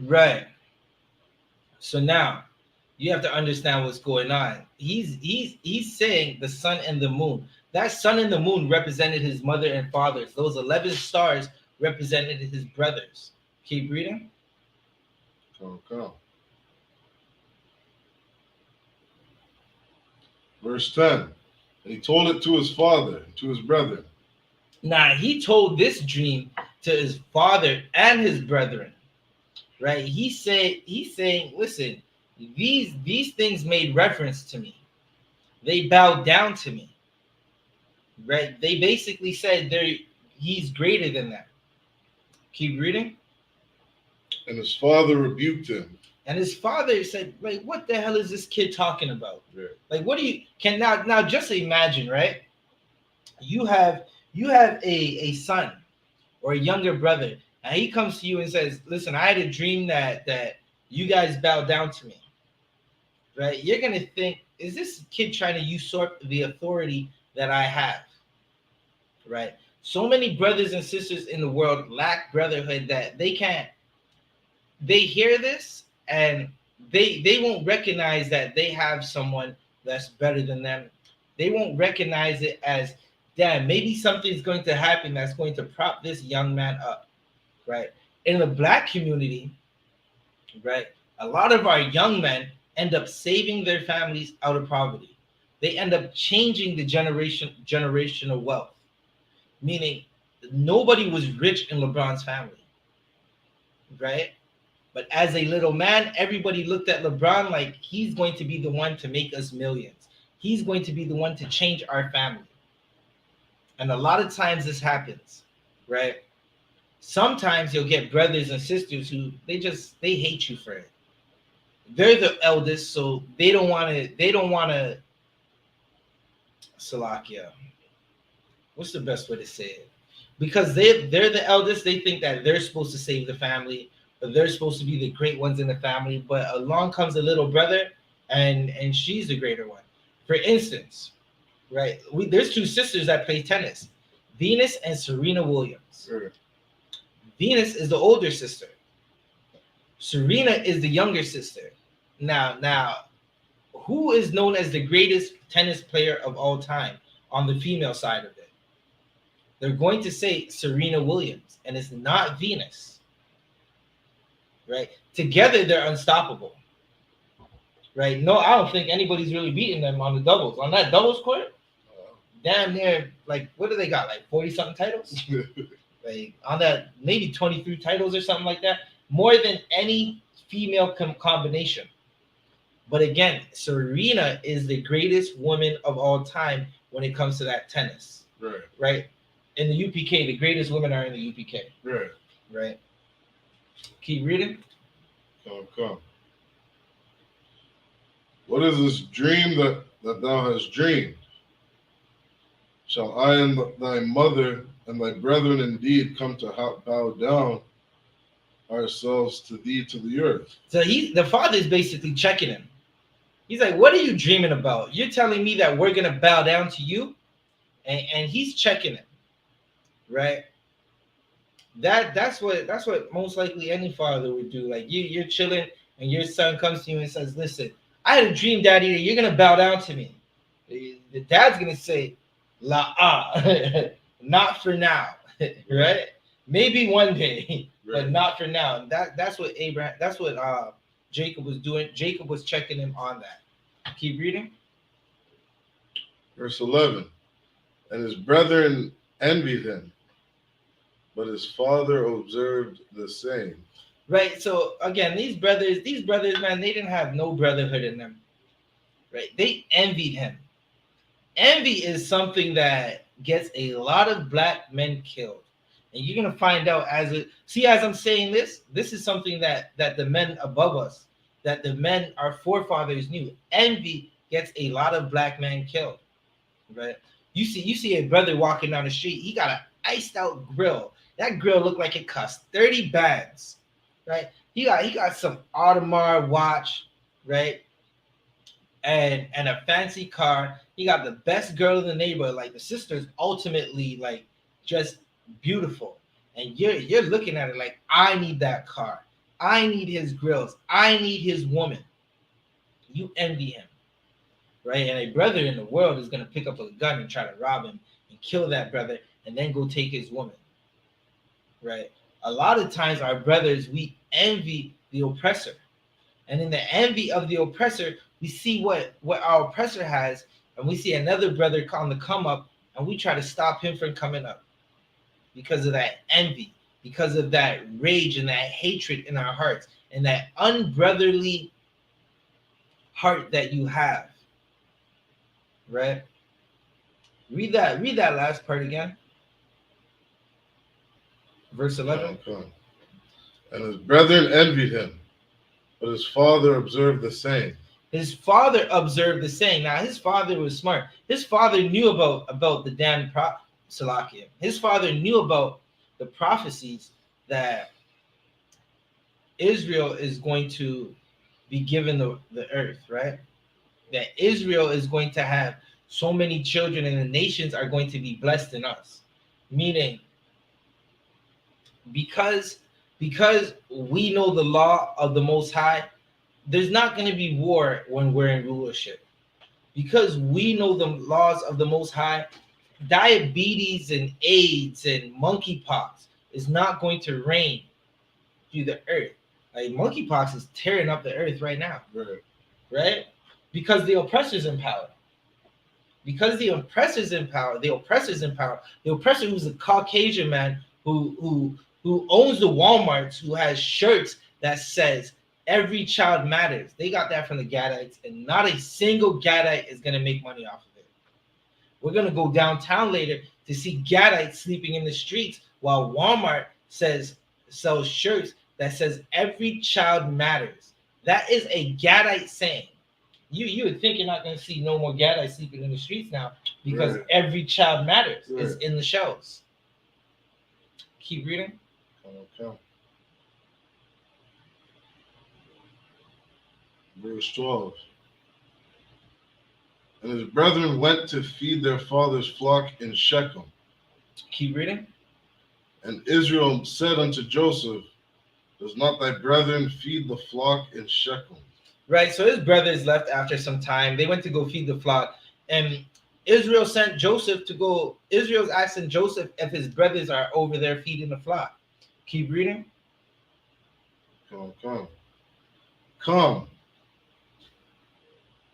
Right. So now you have to understand what's going on. He's saying the sun and the moon. That sun and the moon represented his mother and fathers. Those 11 stars represented his brothers. Keep reading. Okay. Verse 10. And he told it to his father and to his brethren. Now he told this dream to his father and his brethren. Right? He's saying, listen, these things made reference to me. They bowed down to me. Right? They basically said he's greater than that. Keep reading. And his father rebuked him. And his father said, like, what the hell is this kid talking about? Yeah. Like, what do you can now just imagine, right? You have a son or a younger brother, and he comes to you and says, listen, I had a dream that you guys bow down to me. Right? You're gonna think, is this kid trying to usurp the authority that I have? Right? So many brothers and sisters in the world lack brotherhood that they can't. They hear this and they won't recognize that they have someone that's better than them. They won't recognize it as, damn, maybe something's going to happen that's going to prop this young man up, right? In the black community, right, a lot of our young men end up saving their families out of poverty. They end up changing the generational wealth, meaning nobody was rich in LeBron's family, right? But as a little man, everybody looked at LeBron like he's going to be the one to make us millions. He's going to be the one to change our family. And a lot of times this happens, right? Sometimes you'll get brothers and sisters who they hate you for it. They're the eldest, so they don't want to Salakia. What's the best way to say it? Because they're the eldest, they think that they're supposed to save the family, or they're supposed to be the great ones in the family. But along comes a little brother, and she's the greater one. For instance, right? There's two sisters that play tennis, Venus and Serena Williams. Sure. Venus is the older sister. Serena is the younger sister. Now, who is known as the greatest tennis player of all time on the female side of it? They're going to say Serena Williams, and it's not Venus. Right? Together, they're unstoppable. Right? No, I don't think anybody's really beating them on the doubles. On that doubles court, damn near, like, what do they got? Like 40-something titles? Like, on that, maybe 23 titles or something like that. More than any female combination. But again, Serena is the greatest woman of all time when it comes to that tennis. Right. Right? In the UPK, the greatest women are in the UPK. Right. Right? Keep reading. Come. What is this dream that thou hast dreamed? Shall I and thy mother and thy brethren indeed come to bow down ourselves to thee to the earth? So the father is basically checking him. He's like, what are you dreaming about? You're telling me that we're going to bow down to you? And he's checking him. Right? That's what most likely any father would do. Like, you're chilling and your son comes to you and says, listen, I had a dream, daddy, that you're going to bow down to me. The dad's going to say, not for now. Right? Maybe one day, but not for now. And that's what Jacob was doing. Jacob was checking him on that. Keep reading. Verse 11. And his brethren envied him, but his father observed the same. Right. So again, these brothers, man, they didn't have no brotherhood in them. Right. They envied him. Envy is something that gets a lot of black men killed. And you're gonna find out as I'm saying this is something that the men above us, that the men, our forefathers knew. Envy gets a lot of black men killed. Right? You see a brother walking down the street, he got an iced out grill. That grill looked like it cost 30 bands. Right? He got some Audemars watch, right? And a fancy car. He got the best girl in the neighborhood. Like, the sister's ultimately like just beautiful. And you're looking at it like, I need that car. I need his grills. I need his woman. You envy him. Right? And a brother in the world is going to pick up a gun and try to rob him and kill that brother and then go take his woman. Right? A lot of times our brothers, we envy the oppressor. And in the envy of the oppressor, we see what our oppressor has, and we see another brother on the come up, and we try to stop him from coming up because of that envy, because of that rage and that hatred in our hearts, and that unbrotherly heart that you have. Right? Read that last part again. Verse 11. And his brethren envied him, but his father observed the same. His father observed the same. Now, his father was smart. His father knew about the damn Salakia. His father knew about the prophecies that Israel is going to be given the earth, right? That Israel is going to have so many children and the nations are going to be blessed in us. Meaning, because we know the law of the Most High, there's not going to be war when we're in rulership. Because we know the laws of the Most High, diabetes and AIDS and monkeypox is not going to reign through the earth. Like monkeypox is tearing up the earth right now, right? Because the oppressor's in power. Because the oppressor's in power, the oppressor who's a Caucasian man who owns the Walmarts, who has shirts that says every child matters. They got that from the Gadites, and not a single Gadite is gonna make money off of it. We're gonna go downtown later to see Gadites sleeping in the streets while Walmart sells shirts that says every child matters. That is a Gadite saying. You would think you're not going to see no more Gadites sleeping in the streets now because every child matters is in the shelves. Keep reading. Okay. Verse 12. And his brethren went to feed their father's flock in Shechem. Keep reading. And Israel said unto Joseph, does not thy brethren feed the flock in Shechem? Right, so his brothers left after some time. They went to go feed the flock. And Israel sent Joseph to go. Israel's asking Joseph if his brothers are over there feeding the flock. Keep reading. Come,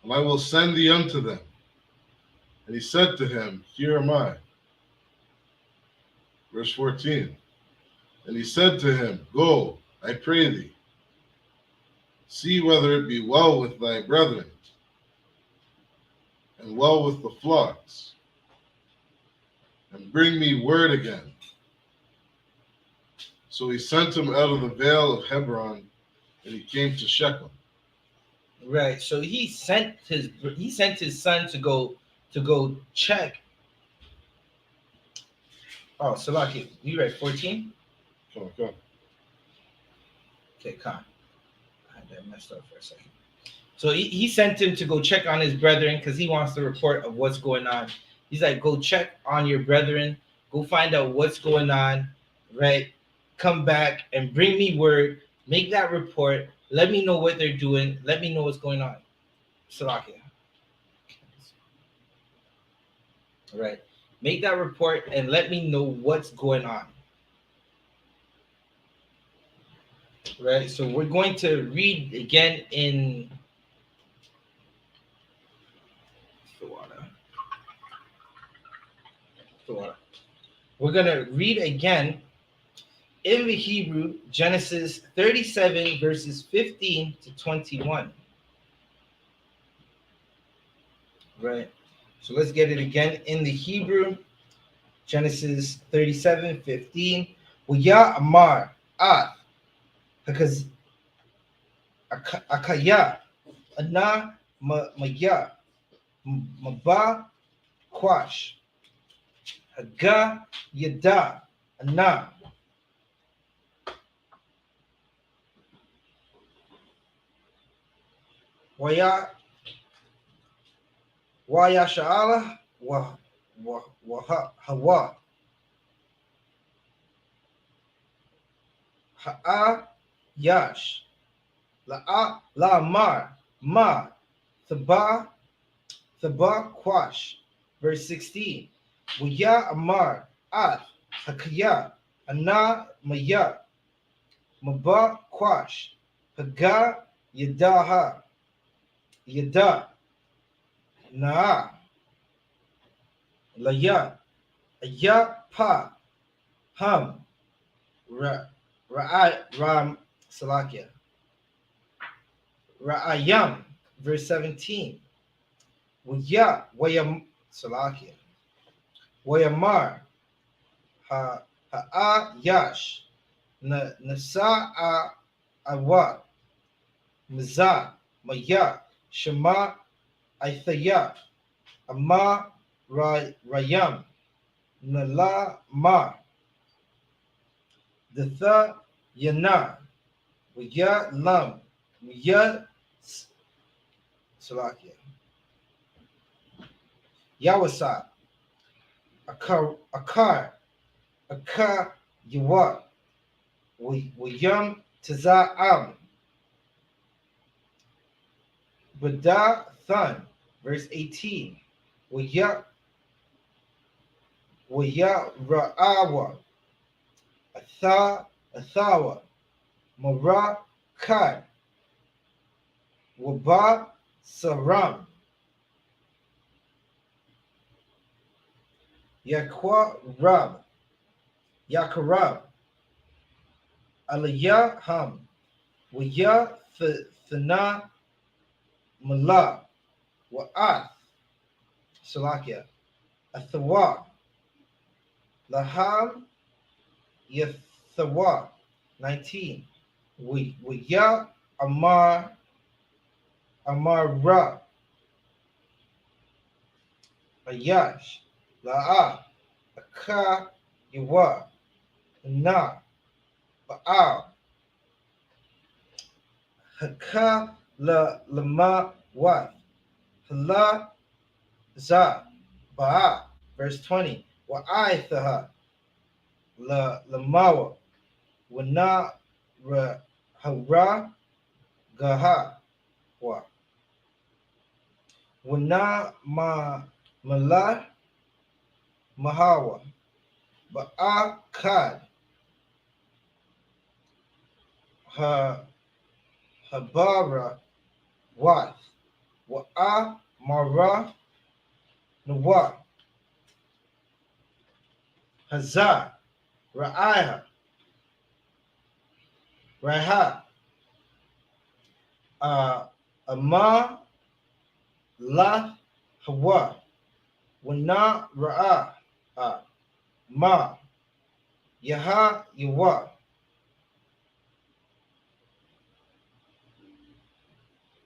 and I will send thee unto them. And he said to him, here am I. Verse 14. And he said to him, go, I pray thee. See whether it be well with thy brethren, and well with the flocks, and bring me word again. So he sent him out of the vale of Hebron, and he came to Shechem. Right. So he sent his son to go check. Oh, Salaki, you read 14? Come. Okay, come. I had that messed up for a second. So he sent him to go check on his brethren because he wants the report of what's going on. He's like, go check on your brethren, go find out what's going on, right? Come back and bring me word, make that report, let me know what they're doing, let me know what's going on. Salakia. All right. Make that report and let me know what's going on. Right. So we're going to read again in the water. We're going to read again in the Hebrew, Genesis 37, verses 15 to 21. Right. So let's get it again in the Hebrew, Genesis 37, 15. Waya Amar Ath, because Akaya, Ana Maya, Maba Kwash, Haga Yada, Ana. Waya Sha'ala wa Hawa. Ha'a Yash. La Mar Ma Thaba Kwash. Verse 16. Waya Amar At Hakaya Ana Maya Maba Kwash Haga Yadaha Yada Na Laya Ayapa Ham Ram Salakia Ra'ayam, verse 17. Wayam Salakia Wayamar Ha'a Yash Nasa Awa Maza Maya Shema Aithaya Ama Rayam Nala Ma Datha Yana Waya Lam Waya Salakia Yawasa Akar Aka Yawa. Wayam Taza'am. Bada Thun. Verse 18. Waya Ra'awa. Athawa. Mara Kad. Waba Saram. Yakwa Rab. Yakarab. Aliyah Ham. Waya Thana Mala. Wa'ath. Salakia. Athawa. Laham Yathawa. 19. Waya Amara. Ayash. La'a. Aka Yawa. Na. Ba'al. Haka Lama Wat. Hala Za. Ba'a. Verse 20. Wa'aithaha. Lamawa. Wana Hara Gaha. Wa. Wana Mala Mahawa. Ba'a Kad. Habara Wath. Wa'a Mara Nawa. Hazar Ra'aiha. Raiha. Ama La Hawa. Wana Ra'a. Ma Yaha Yawa.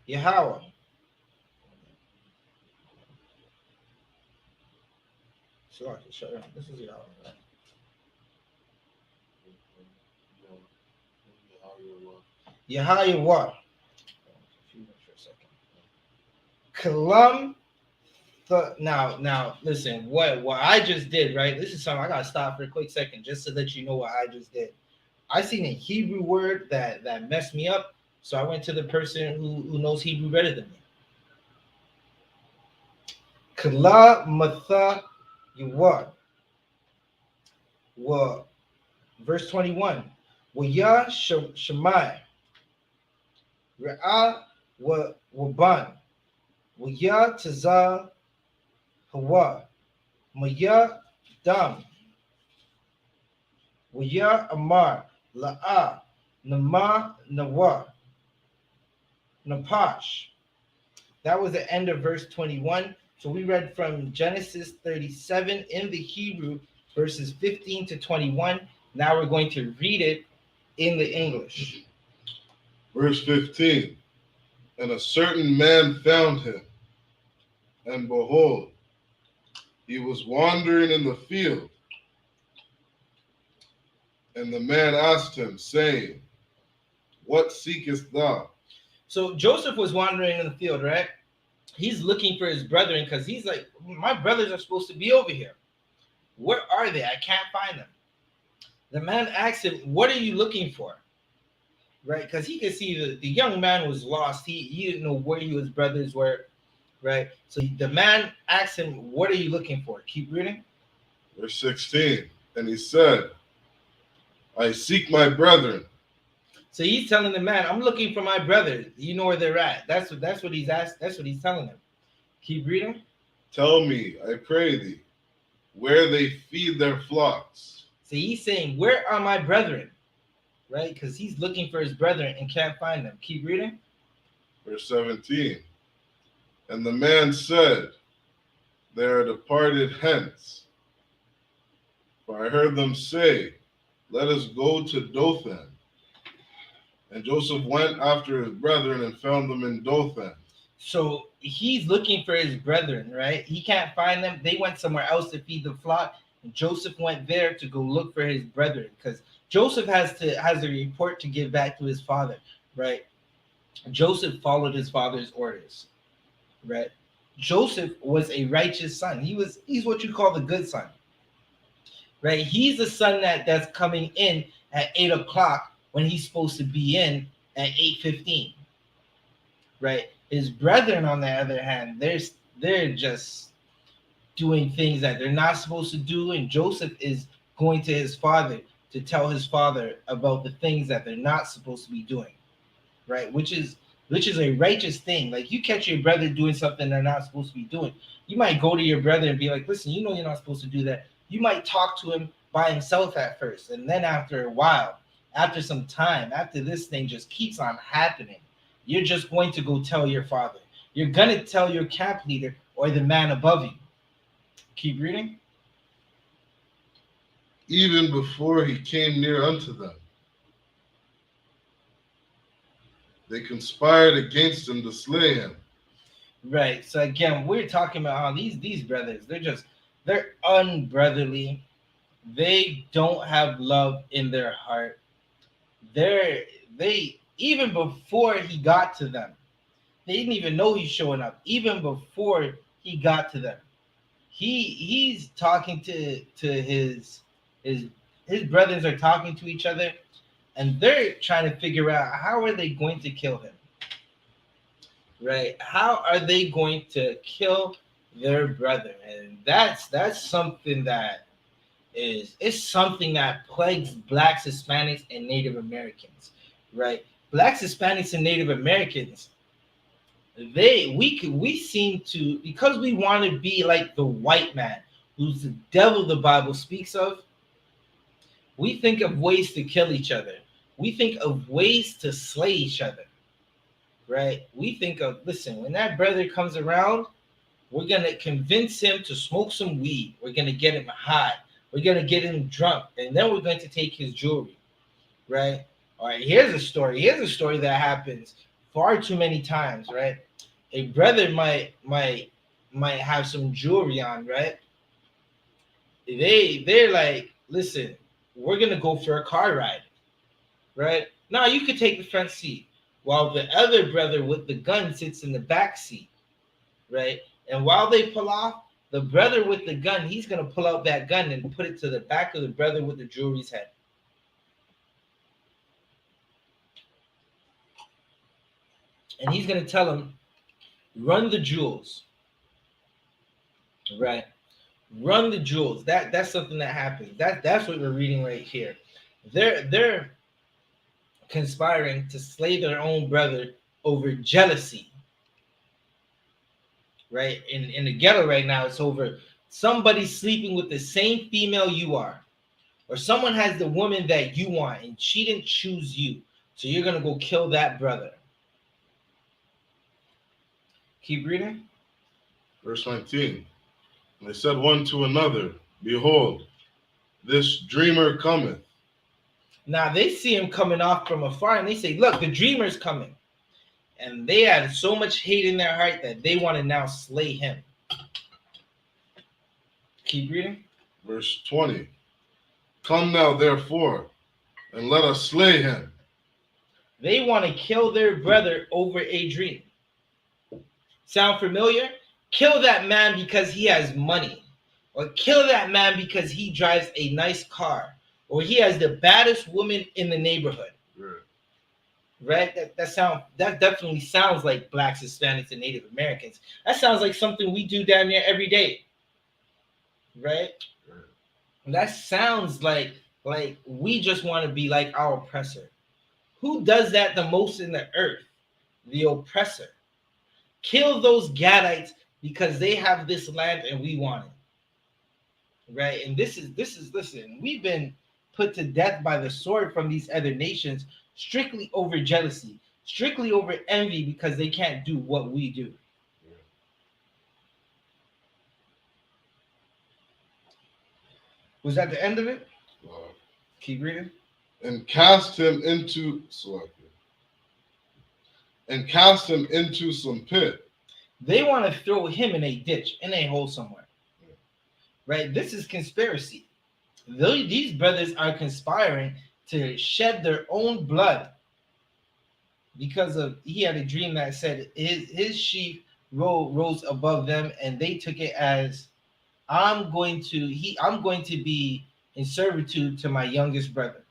Yahweh. This is Yahweh. Right? Yahweh. Kalam. Now, listen. What I just did, right? This is something I gotta stop for a quick second, just to let you know what I just did. I seen a Hebrew word that messed me up, so I went to the person who knows Hebrew better than me. Kala matha yuwa. Wa verse 21. Wa ya shamai. Ra'a wa waban. Wa ya taza hawa. Maya dam. Wa ya amar. La'a. Nama nawa. Napash. That was the end of verse 21. So we read from Genesis 37 in the Hebrew, verses 15 to 21. Now we're going to read it in the English. Verse 15. And a certain man found him, and behold, he was wandering in the field. And the man asked him, saying, What seekest thou? So Joseph was wandering in the field, right? He's looking for his brethren because he's like, my brothers are supposed to be over here. Where are they? I can't find them. The man asked him, what are you looking for? Right? Because he could see the young man was lost. He didn't know where his brothers were. Right? So the man asked him, what are you looking for? Keep reading. Verse 16. And he said, I seek my brethren. So he's telling the man, I'm looking for my brothers. You know where they're at. That's what he's asked. That's what he's telling him. Keep reading. Tell me, I pray thee, where they feed their flocks. So he's saying, where are my brethren? Right? Because he's looking for his brethren and can't find them. Keep reading. Verse 17. And the man said, They are departed hence. For I heard them say, Let us go to Dothan. And Joseph went after his brethren and found them in Dothan. So he's looking for his brethren, right? He can't find them. They went somewhere else to feed the flock. And Joseph went there to go look for his brethren because Joseph has a report to give back to his father, right? Joseph followed his father's orders, right? Joseph was a righteous son. He's what you call the good son. right? He's the son that's coming in at 8 o'clock when he's supposed to be in at 8:15, right? His brethren, on the other hand, they're just doing things that they're not supposed to do, and Joseph is going to his father to tell his father about the things that they're not supposed to be doing, right? Which is a righteous thing. Like, you catch your brother doing something they're not supposed to be doing, you might go to your brother and be like, listen, you know you're not supposed to do that. You might talk to him by himself at first, and then after a while, after some time, after this thing just keeps on happening, you're just going to go tell your father. You're gonna tell your camp leader or the man above you. Keep reading. Even before he came near unto them, they conspired against him to slay him. Right. So again, we're talking about how these brothers, they're unbrotherly. They don't have love in their heart. They even before he got to them, they didn't even know he's showing up. Even before he got to them, he's talking to his his brothers are talking to each other, and they're trying to figure out how are they going to kill him. Right? How are they going to kill their brother? And that's something that is something that plagues blacks, Hispanics, and Native Americans. Right? Blacks, Hispanics, and Native Americans, we seem to, because we want to be like the white man, who's the devil the Bible speaks of. We think of ways to kill each other. We think of ways to slay each other. Right? We think of, listen, when that brother comes around, we're going to convince him to smoke some weed. We're going to get him high. We're going to get him drunk. And then we're going to take his jewelry. Right? All right, here's a story. Here's a story that happens far too many times, right? A brother might have some jewelry on, right? They're like, listen, we're going to go for a car ride. Right? Now you could take the front seat, while the other brother with the gun sits in the back seat, right? And while they pull off, the brother with the gun, he's going to pull out that gun and put it to the back of the brother with the jewelry's head. And he's going to tell him, run the jewels, right? Run the jewels. That's something that happens. That's what we're reading right here. They're conspiring to slay their own brother over jealousy. Right? In the ghetto right now, it's over somebody sleeping with the same female you are, or someone has the woman that you want and she didn't choose you, so you're gonna go kill that brother. Keep reading. Verse 19. And they said one to another, behold, this dreamer cometh. Now they see him coming off from afar and they say, look, the dreamer's coming. And they had so much hate in their heart that they want to now slay him. Keep reading. Verse 20. Come now, therefore, and let us slay him. They want to kill their brother over a dream. Sound familiar? Kill that man because he has money. Or kill that man because he drives a nice car. Or he has the baddest woman in the neighborhood. Right? That definitely sounds like blacks, Hispanics, and Native Americans. That sounds like something we do down there every day. Right? That sounds like we just want to be like our oppressor. Who does that the most in the earth? The oppressor. Kill those Gadites because they have this land and we want it. Right? And this is listen, we've been put to death by the sword from these other nations strictly over jealousy, strictly over envy, because they can't do what we do. Was that the end of it? Keep reading. And cast him into some pit. They want to throw him in a ditch, in a hole somewhere. Right? This is conspiracy. These brothers are conspiring to shed their own blood because he had a dream that said his sheep rose above them, and they took it as I'm going to be in servitude to my youngest brother.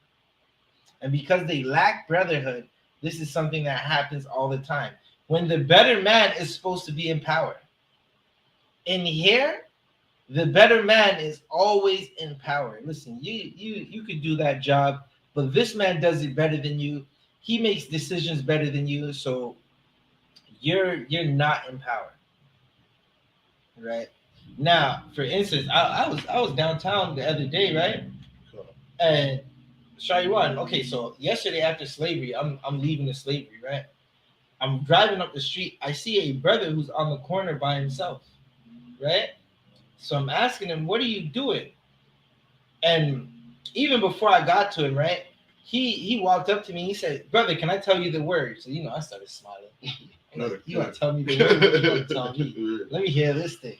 And because they lack brotherhood, this is something that happens all the time. When the better man is supposed to be in power. In here, the better man is always in power. Listen, you could do that job, but this man does it better than you. He makes decisions better than you, so you're not in power. Right? Now, for instance, I was downtown the other day, right? And Shariwan, okay, so yesterday after slavery, I'm leaving the slavery, right? I'm driving up the street. I see a brother who's on the corner by himself, right? So I'm asking him, "What are you doing?" And even before I got to him, right, he walked up to me. He said, "Brother, can I tell you the word?" So I started smiling. I'm like, "You want to tell me the word? What you want to tell me? Let me hear this thing."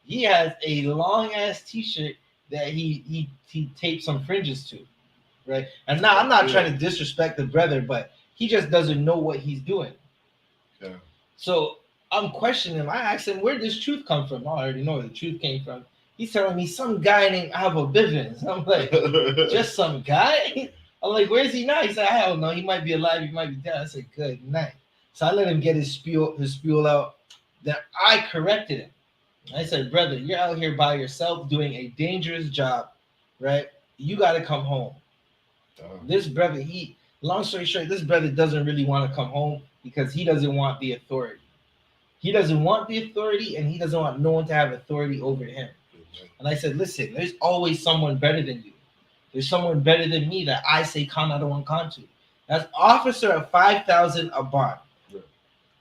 He has a long ass T-shirt that he taped some fringes to, right? And now I'm not trying to disrespect the brother, but he just doesn't know what he's doing. Yeah. So I'm questioning him. I asked him, "Where does truth come from?" I already know where the truth came from. He's telling me some guy named Avo Bivens. I'm like, just some guy? I'm like, where's he now? He said, I don't know. He might be alive. He might be dead. I said, good night. So I let him get his spiel out. Then I corrected him. I said, brother, you're out here by yourself doing a dangerous job, right? You got to come home. This brother, long story short, this brother doesn't really want to come home because he doesn't want the authority. He doesn't want the authority, and he doesn't want no one to have authority over him. And I said, listen, there's always someone better than you. There's someone better than me that I.S.U.P.K Canada one to. That's officer of 5,000 a bond. Right.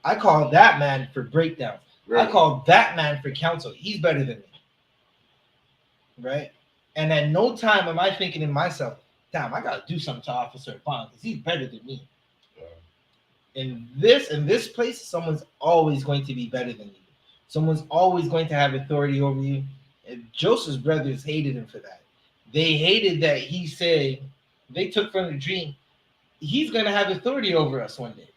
I call that man for breakdown. Right. I call that man for counsel. He's better than me. Right? And at no time am I thinking in myself, damn, I got to do something to Officer Bond because he's better than me. In this place, someone's always going to be better than you. Someone's always going to have authority over you. And Joseph's brothers hated him for that. They hated that he said, they took from the dream, he's going to have authority over us one day.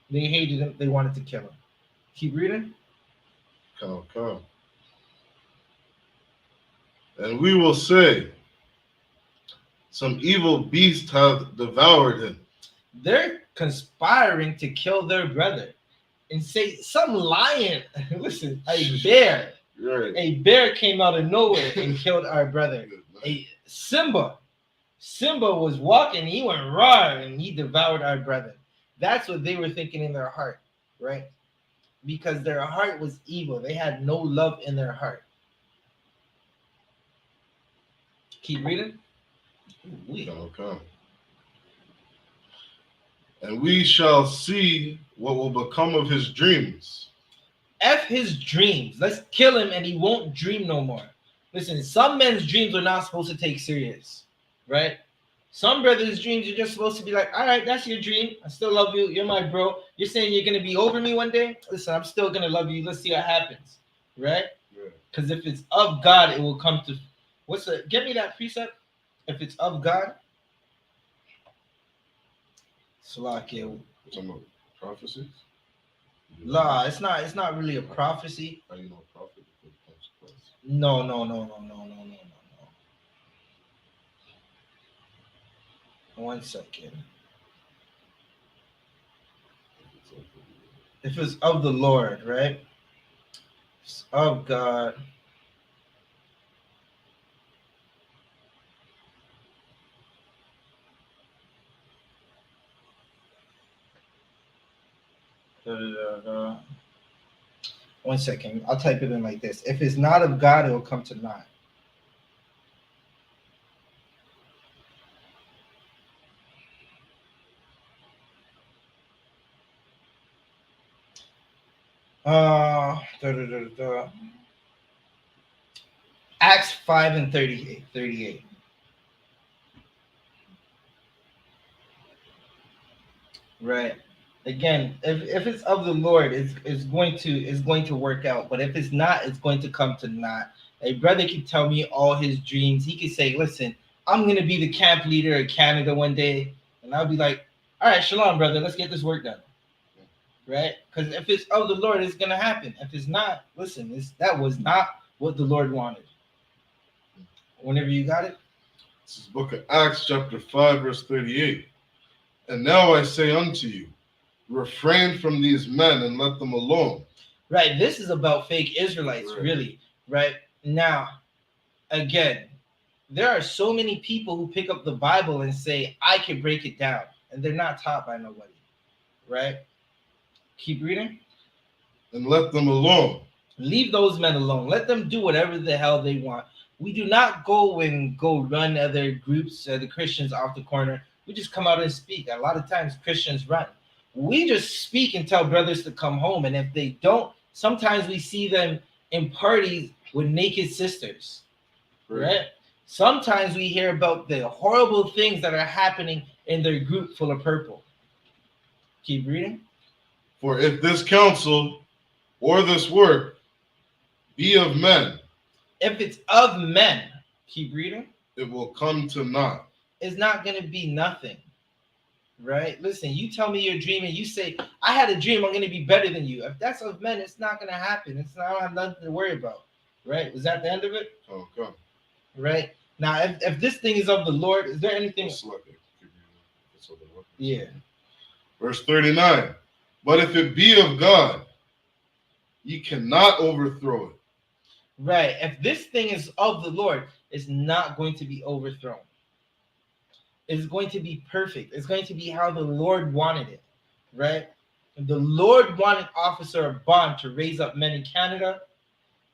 They hated him. They wanted to kill him. Keep reading. Come. And we will say, some evil beast hath devoured him. They're conspiring to kill their brother and say some lion, listen, a bear. Right. A bear came out of nowhere and killed our brother. A Simba was walking, he went raw and he devoured our brother. That's what they were thinking in their heart, right? Because their heart was evil. They had no love in their heart. Keep reading. Okay. And we shall see what will become of his dreams. F his dreams. Let's kill him and he won't dream no more. Listen, some men's dreams are not supposed to take serious, right? Some brothers' dreams are just supposed to be like, all right, that's your dream. I still love you. You're my bro. You're saying you're going to be over me one day? Listen, I'm still going to love you. Let's see what happens, right? Because if it's of God, it will come to... Get me that precept. If it's of God. Salakia. Talking about prophecies? La, it's not really a prophecy. How do you know a prophet? No. One second. If it's of the Lord, right? If it's of God. One second. I'll type it in like this. If it's not of God, it will come to naught. Acts 5 and 38. Right. Again, if it's of the Lord, it's going to work out. But if it's not, it's going to come to naught. A brother can tell me all his dreams. He can say, listen, I'm going to be the camp leader of Canada one day. And I'll be like, all right, shalom, brother. Let's get this work done. Right? Because if it's of the Lord, it's going to happen. If it's not, listen, that was not what the Lord wanted. Whenever you got it. This is book of Acts, chapter 5, verse 38. And now I say unto you, refrain from these men and let them alone. Right. This is about fake Israelites, Right. really. Right. Now, again, there are so many people who pick up the Bible and say, I can break it down. And they're not taught by nobody. Right? Keep reading. And let them alone. Leave those men alone. Let them do whatever the hell they want. We do not go run other groups, the Christians off the corner. We just come out and speak. A lot of times Christians run. We just speak and tell brothers to come home. And if they don't, sometimes we see them in parties with naked sisters. Right? Sometimes we hear about the horrible things that are happening in their group full of purple. Keep reading. For if this counsel or this work be of men, if it's of men, keep reading, it will come to naught. It's not going to be nothing. Right? Listen, you tell me your dream and you say, I had a dream, I'm going to be better than you. If that's of men, it's not going to happen. It's not, I don't have nothing to worry about. Right? Was that the end of it? Okay. Right? Now, if this thing is of the Lord, is there anything? Yeah. Verse 39. But if it be of God, ye cannot overthrow it. Right. If this thing is of the Lord, it's not going to be overthrown. It's going to be perfect. It's going to be how the Lord wanted it. Right? And the Lord wanted Officer Bond to raise up men in Canada.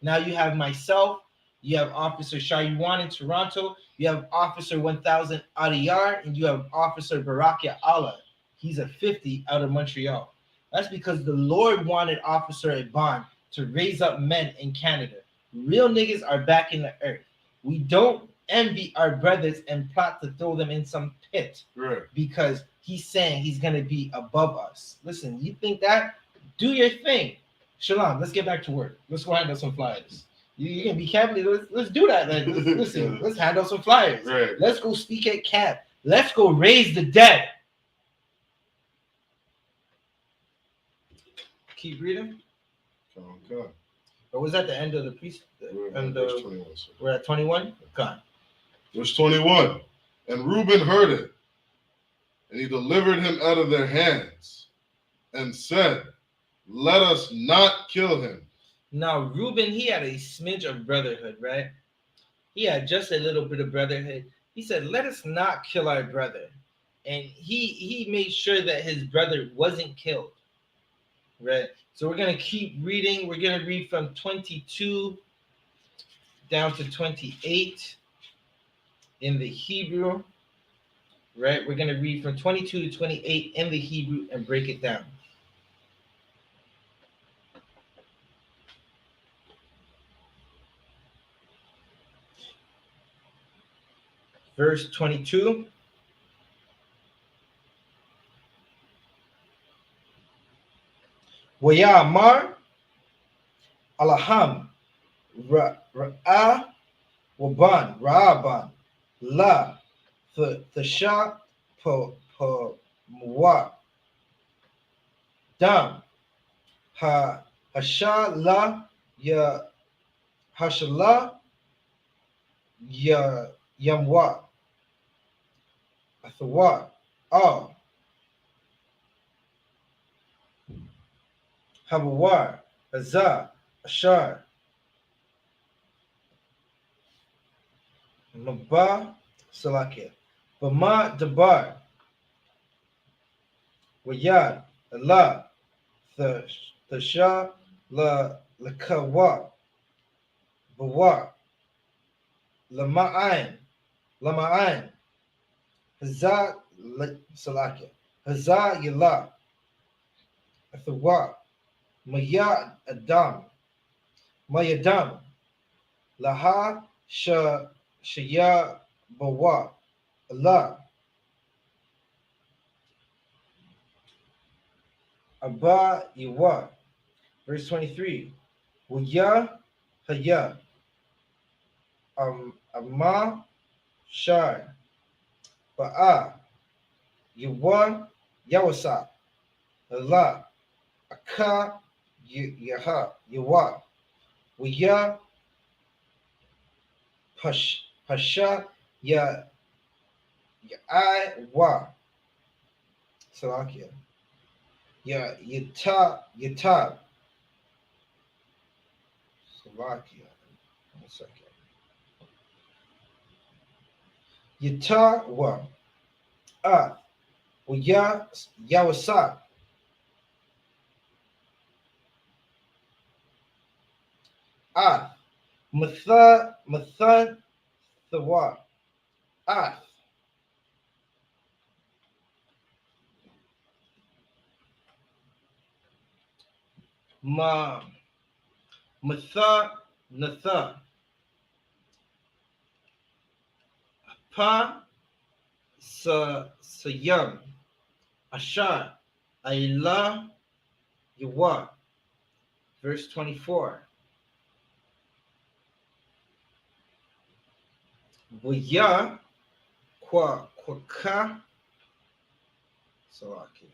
Now you have myself. You have Officer Shaywan in Toronto. You have Officer 1000 Adiyar. And you have Officer Barakia Allah. He's a 50 out of Montreal. That's because the Lord wanted Officer Iban to raise up men in Canada. Real niggas are back in the earth. We don't envy our brothers and plot to throw them in some pit. Right. Because he's saying he's going to be above us. Listen, you think that? Do your thing. Shalom, let's get back to work. Let's go hand out some flyers. You can be careful. Let's do that. Listen, let's hand out some flyers. Right. Let's go speak at camp. Let's go raise the dead. Keep reading. Okay. Or was that the end of the piece? Verse 21. Sir. We're at 21? God. Verse 21. And Reuben heard it, and he delivered him out of their hands, and said, let us not kill him. Now, Reuben, he had a smidge of brotherhood, right? He had just a little bit of brotherhood. He said, let us not kill our brother. And he made sure that his brother wasn't killed. Right. So we're going to keep reading. We're going to read from 22 down to 28 in the Hebrew. Right. We're going to read from 22 to 28 in the Hebrew and break it down. Verse 22. Wayamar Alaham Ra'a Waban Ra'aban La Thasha Po Muwa Dam Ha Hasha La Ya Hashala Ya Yamwa Athwa Oh Habawar, Azar, Ashar, Maba, Salakia, Bama, Dabar, Wayad, Allah, the Shah, La Kawa, Bawa, Lama'ain, Hazar, Salakia, Hazar, Yala, Athwa, Maya Adam, Mayadam, Laha Shaya Bawa, Allah, Abba Iwa. Verse 23. Waya Haya, Amma Shar, Ba'a, Yawa Yawasa, Allah, Aka Yaha, Yawa, Waya Hasha ya I wa. Salakia. Ya Yatab. Salakia. 1 second. Yata wa. Ya Yawasa. Mathan Thawa. Ah. Ma Matha Natha. Pa Sayam. Ashar. Ayla Yawa. Verse 24. Waya Kwaka. Salaki.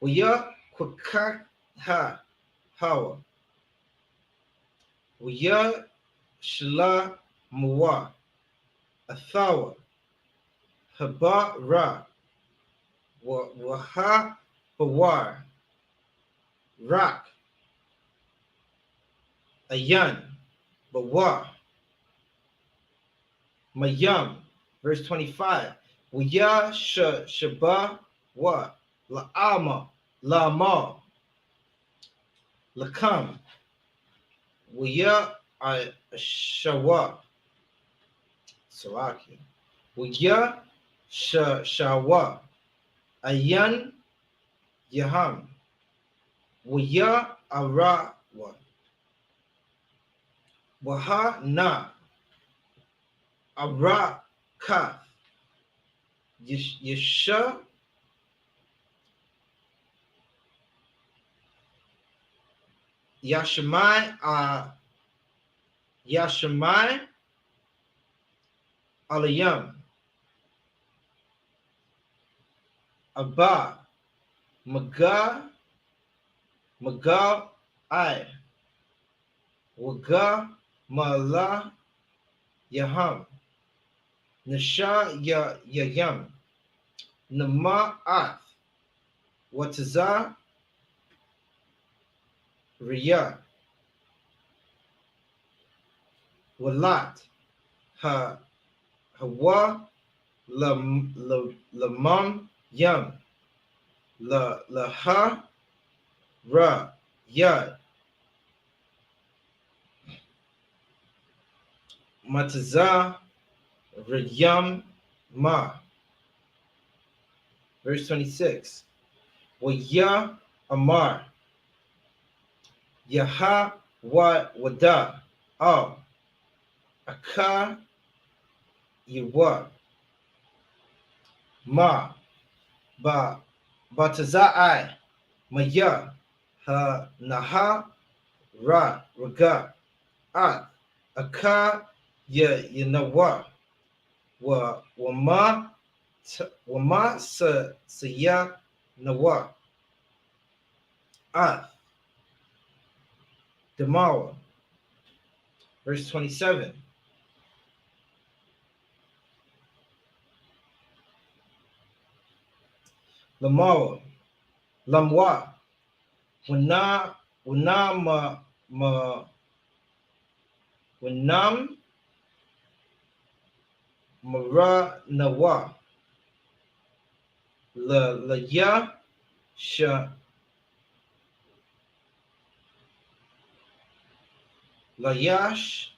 Waya Kwaka Ha Hawa. Waya Shla Muwa. Athawa. Haba Ra. Waha Bawar. Rak. Ayan. Bawa. Mayam. Verse 25. Waya Shaba Wa. La'ama. Lama. Lakam. Waya Shawa. Salaki. Waya Shawa. Ayan Yaham. Waya Ara Wa. Waha Na. Ara Ka. Yesha Yashmai Yashmai Alayam. Abba. Maga I. Waga Mala Yaham. Nasha Yayam. Nama At. Wataza Riya. Walat. Hawa Lamam Yam. Laha Ra Yad. Mataza Rayam Ma. Verse 26. Waya Amar. Yaha Wada. Al. Aka Yawa. Ma. Batazai. Maya. Ha Naha Ra Raga. At. Aka Yanawa. Wama Saya Nawa. At. Demawa. Verse 27. Lamawa. Lamwa. Wana Wanam Mara Nawa. La Ya Sha La Yash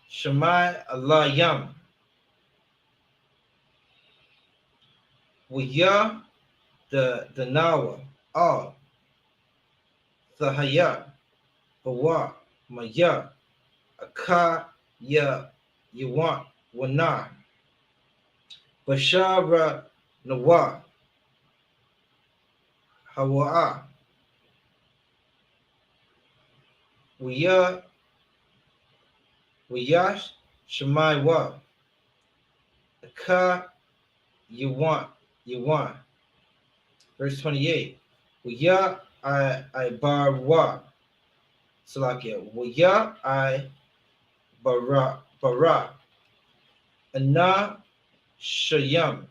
Shamai Allah Yam. Waya the Nawa. All. Thahaya. Bawa. Maya. Aka Ya Yawan. Wana. Bashara Nawa. Hawa'a. Wayash Shemai Wa. Aka Yawan. Verse 28. Waya I Bar Wa. Salakia. Waya I Bara. Ana Shayam,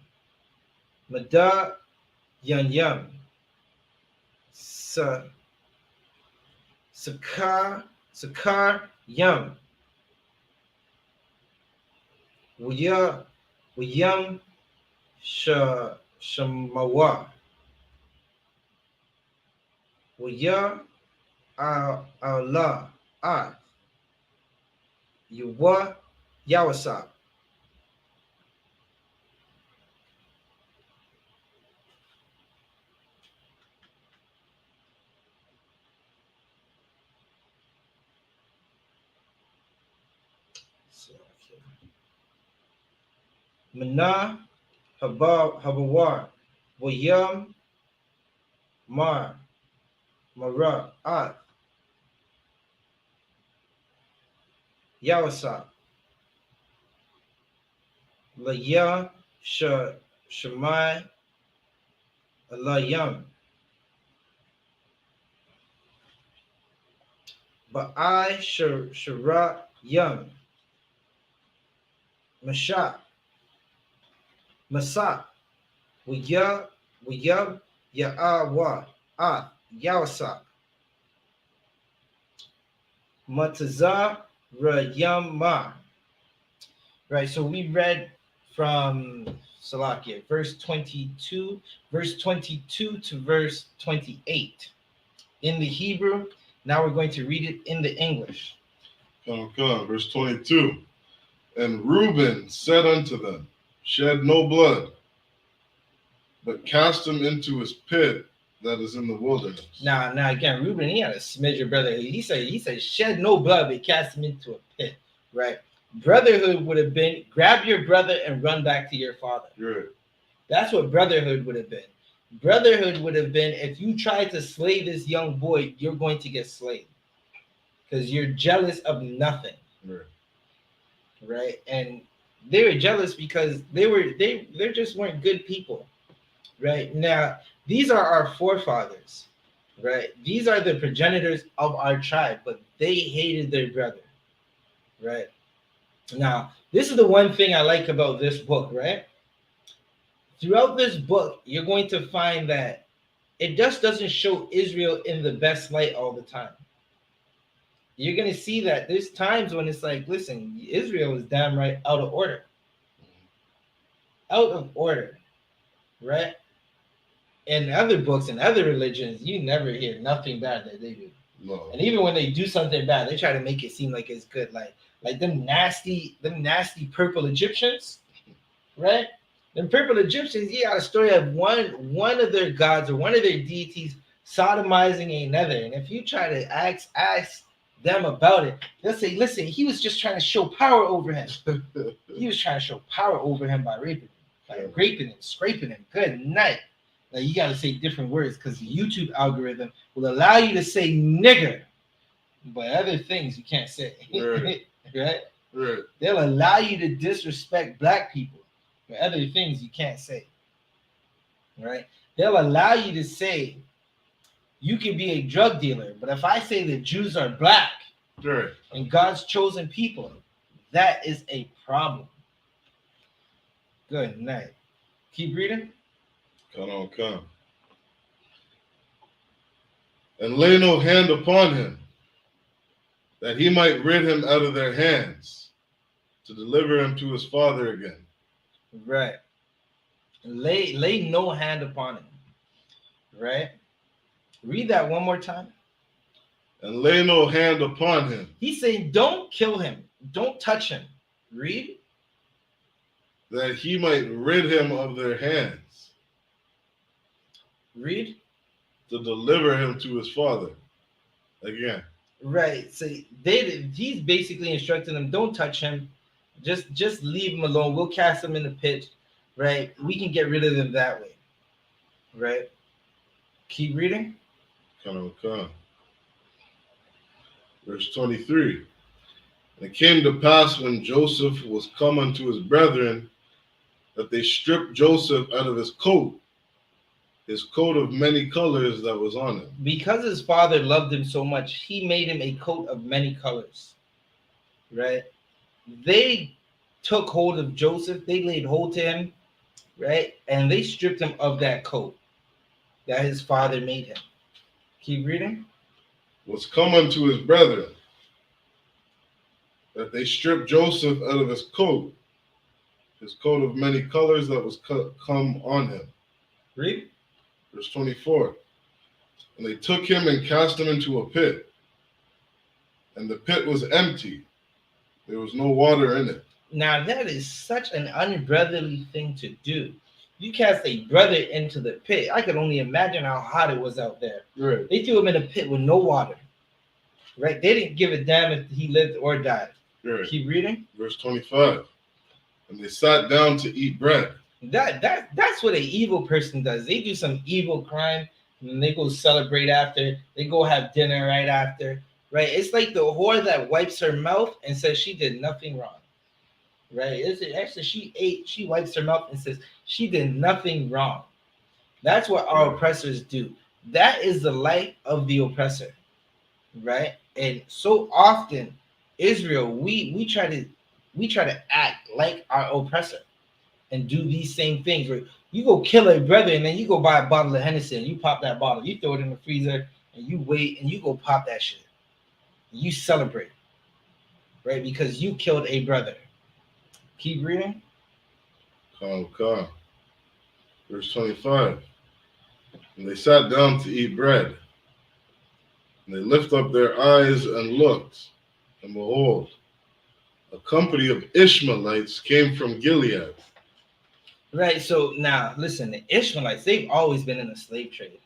Mada Yanyam, Sakar Yam, Wiyam Shamawa, Wiya Allah, Yuwa Yawasa. Mana Habawar, Wiyam Mara, Yawasa, Laya Shamai Alayam, Ba'ai Shara Yam, Masha, Masa, Wiyab Ya'awa, Yawasa, Mataza Rayama. Right, so we read from Salakia, verse 22 to verse 28 in the Hebrew. Now we're going to read it in the English. Come on, verse 22. And Reuben said unto them, shed no blood, but cast him into his pit that is in the wilderness. Now again, Reuben, he had a smidge of brotherhood. He said, shed no blood, but cast him into a pit. Right? Brotherhood would have been grab your brother and run back to your father. Right. That's what brotherhood would have been. Brotherhood would have been if you tried to slay this young boy, you're going to get slayed because you're jealous of nothing. Right. Right? And they were jealous because they just weren't good people. Right? Now, these are our forefathers. Right? These are the progenitors of our tribe, but they hated their brother. Right? Now, this is the one thing I like about this book, right? Throughout this book, you're going to find that it just doesn't show Israel in the best light all the time. You're going to see that there's times when it's like, listen, Israel is damn right out of order. Out of order, right? In other books and other religions, you never hear nothing bad that they do. No. And even when they do something bad, they try to make it seem like it's good. Like them nasty purple Egyptians, right? Them purple Egyptians, you got a story of one of their gods or one of their deities sodomizing another. And if you try to ask them about it, they'll say, listen, he was just trying to show power over him. He was trying to show power over him by raping him, by raping him, scraping him. Good night. Now you got to say different words because the YouTube algorithm will allow you to say nigger, but other things you can't say. Right. Right? Right. They'll allow you to disrespect black people, but other things you can't say. Right? They'll allow you to say you can be a drug dealer, but if I say the Jews are black Right. and God's chosen people, that is a problem. Good night. Keep reading. Come. And lay no hand upon him, that he might rid him out of their hands, to deliver him to his father again. Right. Lay no hand upon him. Right? Read that one more time. And lay no hand upon him. He's saying, don't kill him. Don't touch him. Read. That he might rid him of their hands. Read. To deliver him to his father again. Right. So he's basically instructing them, don't touch him. Just leave him alone. We'll cast him in the pit. Right. We can get rid of them that way. Right. Keep reading. Come. Verse 23. And it came to pass when Joseph was come unto his brethren, that they stripped Joseph out of his coat of many colors that was on him. Because his father loved him so much, he made him a coat of many colors. Right? They took hold of Joseph. They laid hold to him, right? And they stripped him of that coat that his father made him. Keep reading. Was come unto his brethren, that they stripped Joseph out of his coat of many colors that was come on him. Read. Verse 24. And they took him and cast him into a pit, and the pit was empty. There was no water in it. Now that is such an unbrotherly thing to do. You cast a brother into the pit. I could only imagine how hot it was out there. Right. They threw him in a pit with no water. Right? They didn't give a damn if he lived or died. Right. Keep reading. Verse 25. And they sat down to eat bread. That's what an evil person does. They do some evil crime and then they go celebrate after. They go have dinner right after. Right? It's like the whore that wipes her mouth and says she did nothing wrong. Right? Actually, she wipes her mouth and says she did nothing wrong. That's what our oppressors do. That is the life of the oppressor. Right? And so often, Israel, we try to act like our oppressor and do these same things. Where you go kill a brother and then you go buy a bottle of Hennessy and you pop that bottle, you throw it in the freezer and you wait and you go pop that shit. You celebrate, right? Because you killed a brother. Keep reading. Come. Verse 25. And they sat down to eat bread. And they lift up their eyes and looked, and behold, a company of Ishmaelites came from Gilead. Right. So now, listen, the Ishmaelites, they've always been in the slave trade,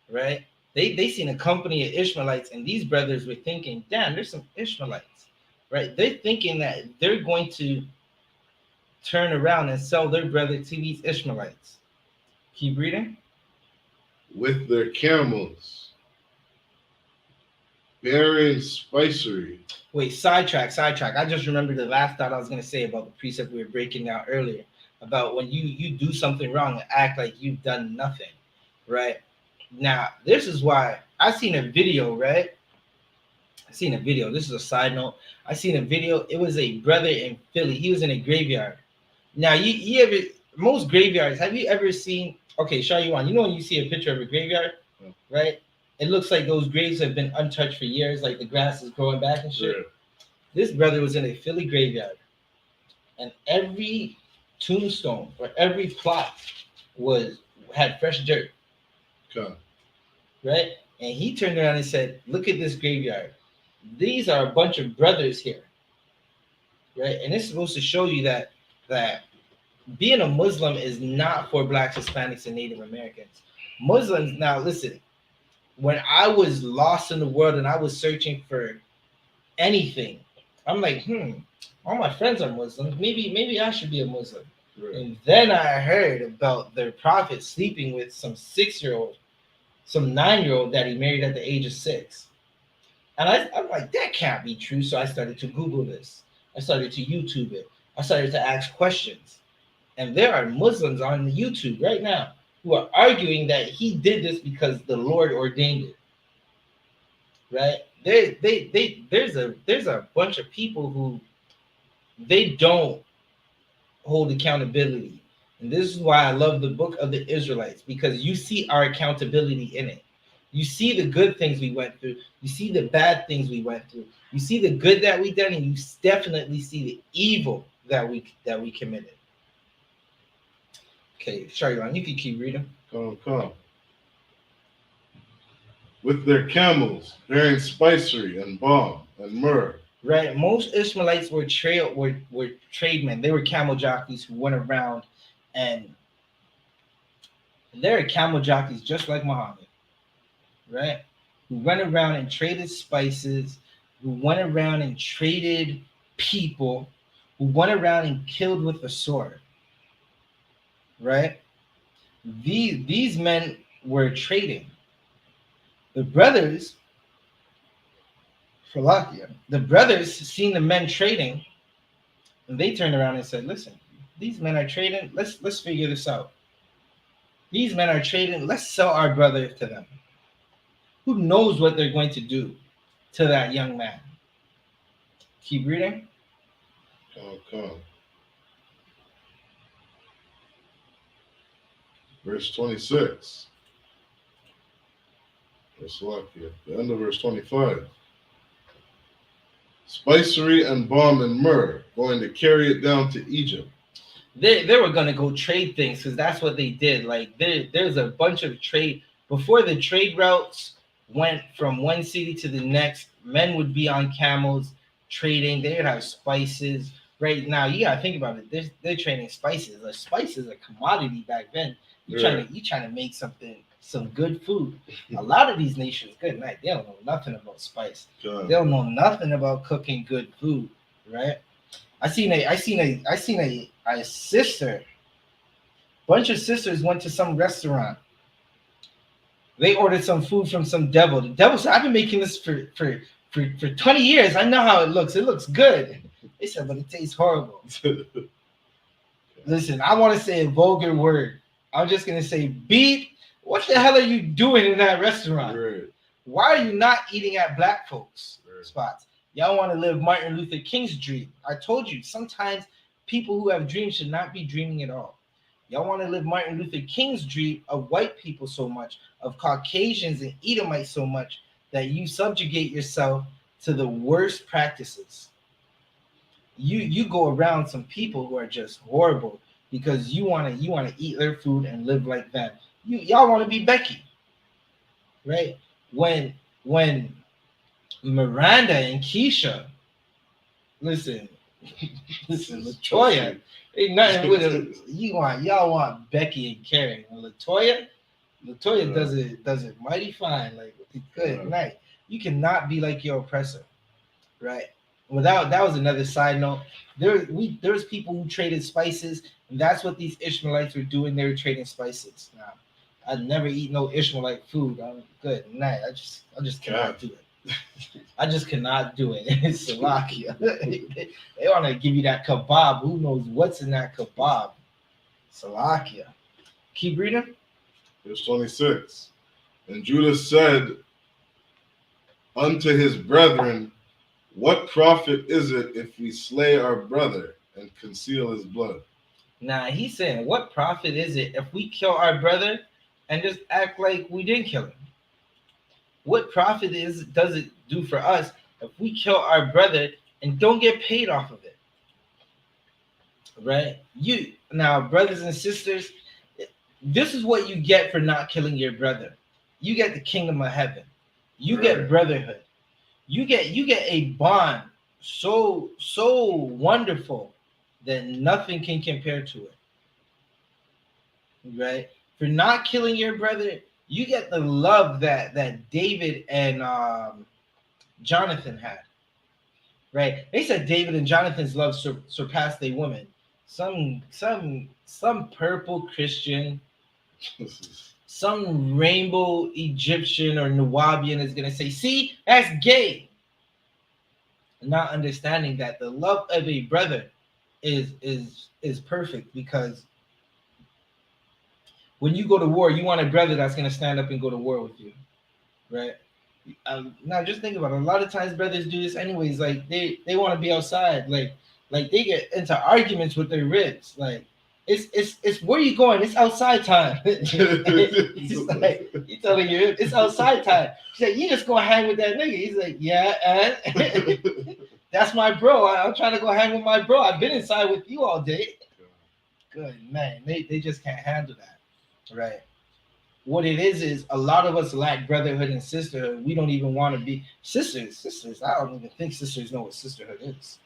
right? They seen a company of Ishmaelites, and these brothers were thinking, damn, there's some Ishmaelites, right? They're thinking that they're going to turn around and sell their brother to these Ishmaelites. Keep reading. With their camels, bearing spicery. Wait, sidetrack. I just remembered the last thought I was going to say about the precept we were breaking down earlier, about when you do something wrong and act like you've done nothing, right? Now, this is why I seen a video, right? This is a side note. I seen a video. It was a brother in Philly. He was in a graveyard. Now, you ever, most graveyards, have you ever seen, okay, Shayuan, you know when you see a picture of a graveyard, right? It looks like those graves have been untouched for years, like the grass is growing back and shit. Yeah. This brother was in a Philly graveyard, and every tombstone or every plot had fresh dirt. Okay. Right? And he turned around and said, look at this graveyard. These are a bunch of brothers here. Right? And it's supposed to show you that being a Muslim is not for Blacks, Hispanics, and Native Americans. Muslims, now listen, when I was lost in the world and I was searching for anything, I'm like, all my friends are Muslims. Maybe I should be a Muslim. Right. And then I heard about their prophet sleeping with some 6-year-old, some 9-year-old that he married at the age of 6. And I'm like, that can't be true. So I started to Google this. I started to YouTube it. I started to ask questions. And there are Muslims on YouTube right now who are arguing that he did this because the Lord ordained it. Right? There's a bunch of people who they don't hold accountability. And this is why I love the book of the Israelites, because you see our accountability in it. You see the good things we went through. You see the bad things we went through. You see the good that we done, and you definitely see the evil that we committed. Okay, Sharilan, you can keep reading. Come. With their camels, bearing spicery and balm and myrrh. Right. Most Ishmaelites were tradesmen. They were camel jockeys who went around, and they're camel jockeys just like Muhammad. Right? Who went around and traded spices, who went around and traded people, who went around and killed with the sword. Right? These men were trading. The brothers seen the men trading, and they turned around and said, listen, these men are trading. Let's figure this out. These men are trading. Let's sell our brother to them. Who knows what they're going to do to that young man? Keep reading. Come. Verse 26. The end of verse 25. Spicery and balm and myrrh, going to carry it down to Egypt. They were gonna go trade things because that's what they did. Like there's a bunch of trade before the trade routes went from one city to the next. Men would be on camels trading. They would have spices. Right now, you gotta think about it. They're trading spices. Like spice is a commodity back then. You trying to make some good food. A lot of these nations, good night. They don't know nothing about spice. God. They don't know nothing about cooking good food, right? I seen a sister. Bunch of sisters went to some restaurant. They ordered some food from some devil. The devil said, "I've been making this for 20 years. I know how it looks. It looks good." They said, "But it tastes horrible." Listen, I want to say a vulgar word. I'm just gonna say, beep. What the hell are you doing in that restaurant? Right. Why are you not eating at black folks' Right. spots? Y'all want to live Martin Luther King's dream. I told you, sometimes people who have dreams should not be dreaming at all. Y'all want to live Martin Luther King's dream of white people so much, of Caucasians and Edomites so much, that you subjugate yourself to the worst practices. You go around some people who are just horrible because you want to eat their food and live like them. Y'all want to be Becky, right? When Miranda and Keisha, listen, Latoya, ain't nothing with it. Y'all want Becky and Karen. Latoya does it mighty fine. Like good night. You cannot be like your oppressor, right? Without that was another side note. There's people who traded spices, and that's what these Ishmaelites were doing. They were trading spices. Now, I'd never eat no Ishmaelite food. I'm good night. I just cannot do it. I just cannot do it. It's Slovakia. They want to give you that kebab. Who knows what's in that kebab? Slovakia. Keep reading. Verse 26. And Judah said unto his brethren, what profit is it if we slay our brother and conceal his blood? Now he's saying, what profit is it if we kill our brother and just act like we didn't kill him? What profit does it do for us if we kill our brother and don't get paid off of it? Right? Now, brothers and sisters, this is what you get for not killing your brother. You get the kingdom of heaven. You get brotherhood. You get a bond so wonderful that nothing can compare to it. Right? For not killing your brother, you get the love that David and Jonathan had. Right? They said David and Jonathan's love surpassed a woman. Some purple Christian, some rainbow Egyptian or Nubian is gonna say, see, that's gay. Not understanding that the love of a brother is perfect, because when you go to war, you want a brother that's gonna stand up and go to war with you, right? Now just think about it. A lot of times brothers do this anyways. Like they want to be outside, like they get into arguments with their ribs. Like it's where you going? It's outside time. He's like, you telling your it's outside time. She's like, you just gonna hang with that nigga? He's like, yeah, and that's my bro. I'm trying to go hang with my bro. I've been inside with you all day. Good man, they just can't handle that, right? What it is a lot of us lack brotherhood and sisterhood. We don't even want to be sisters. I don't even think sisters know what sisterhood is.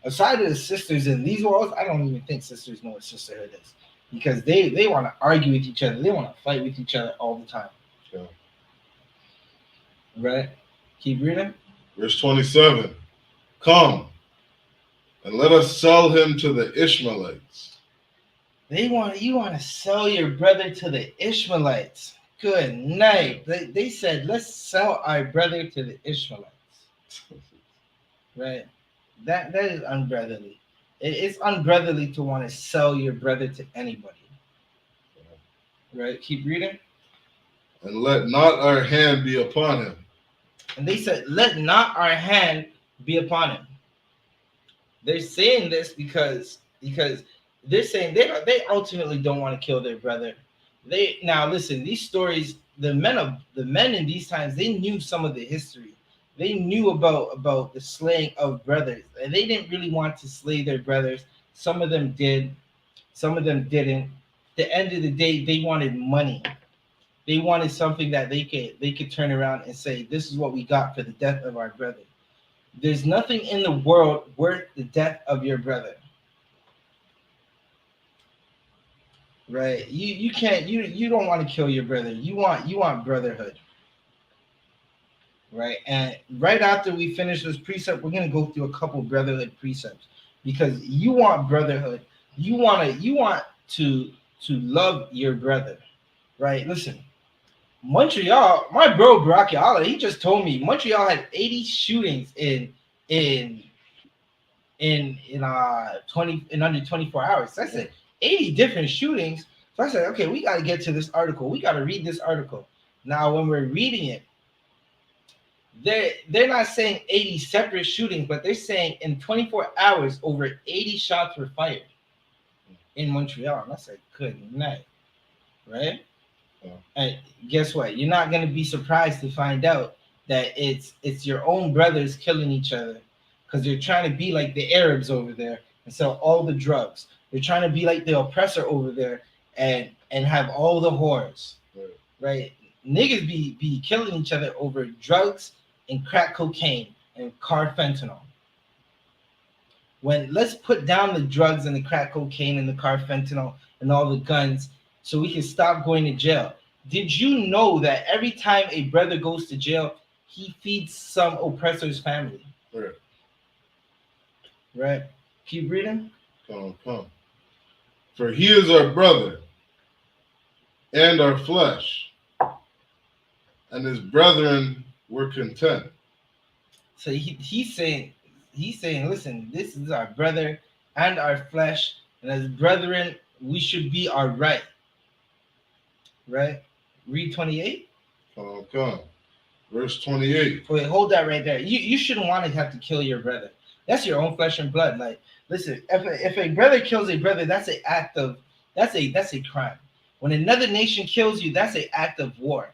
Aside of the sisters in these worlds, I don't even think sisters know what sisterhood is, because they want to argue with each other. They want to fight with each other all the time. Yeah. Right? Keep reading. Verse 27. Come, and let us sell him to the Ishmaelites. You want to sell your brother to the Ishmaelites. Good night. They said, let's sell our brother to the Ishmaelites. Right? That is unbrotherly. It's unbrotherly to want to sell your brother to anybody. Right? Keep reading. And let not our hand be upon him. And they said, let not our hand be upon him. They're saying this because they're saying they ultimately don't want to kill their brother. They now listen. These stories, the men in these times, they knew some of the history. They knew about the slaying of brothers, and they didn't really want to slay their brothers. Some of them did, some of them didn't. At the end of the day, they wanted money. They wanted something that they could turn around and say, "This is what we got for the death of our brother." There's nothing in the world worth the death of your brother. Right? You can't you don't want to kill your brother. You want brotherhood. Right? And right after we finish this precept, we're gonna go through a couple brotherhood precepts because you want brotherhood. You want to love your brother. Right? Listen, Montreal, my bro Bracchiala, he just told me Montreal had 80 shootings in in 20 in under 24 hours. So I said 80 different shootings. So I said, okay, we got to get to this article. We got to read this article. Now, when we're reading it, they're not saying 80 separate shootings, but they're saying in 24 hours, over 80 shots were fired in Montreal. And I said, good night, right? Yeah. And guess what? You're not going to be surprised to find out that it's your own brothers killing each other because they're trying to be like the Arabs over there and sell all the drugs. They're trying to be like the oppressor over there and have all the whores, right? Niggas be killing each other over drugs and crack cocaine and carfentanil. When let's put down the drugs and the crack cocaine and the carfentanil and all the guns so we can stop going to jail. Did you know that every time a brother goes to jail, he feeds some oppressor's family? Right. Right? Keep reading. Come. For he is our brother and our flesh, and his brethren were content. So he's saying, listen, this is our brother and our flesh, and as brethren, we should be all right. Right? Read 28. Come. Verse 28. Wait, hold that right there. You shouldn't want to have to kill your brother. That's your own flesh and blood. Like, listen, if a brother kills a brother, that's a crime. When another nation kills you, that's an act of war,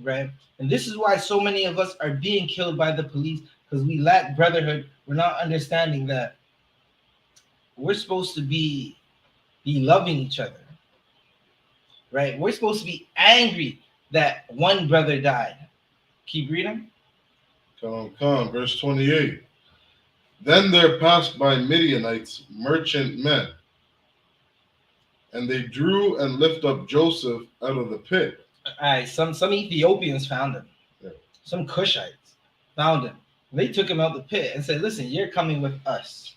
right? And this is why so many of us are being killed by the police because we lack brotherhood. We're not understanding that we're supposed to be loving each other, right? We're supposed to be angry that one brother died. Keep reading. Come. Verse 28. Then there passed by Midianites merchant men, and they drew and lifted up Joseph out of the pit. All right, some Ethiopians found him. Yeah. Some Cushites found him. They took him out the pit and said, listen, you're coming with us.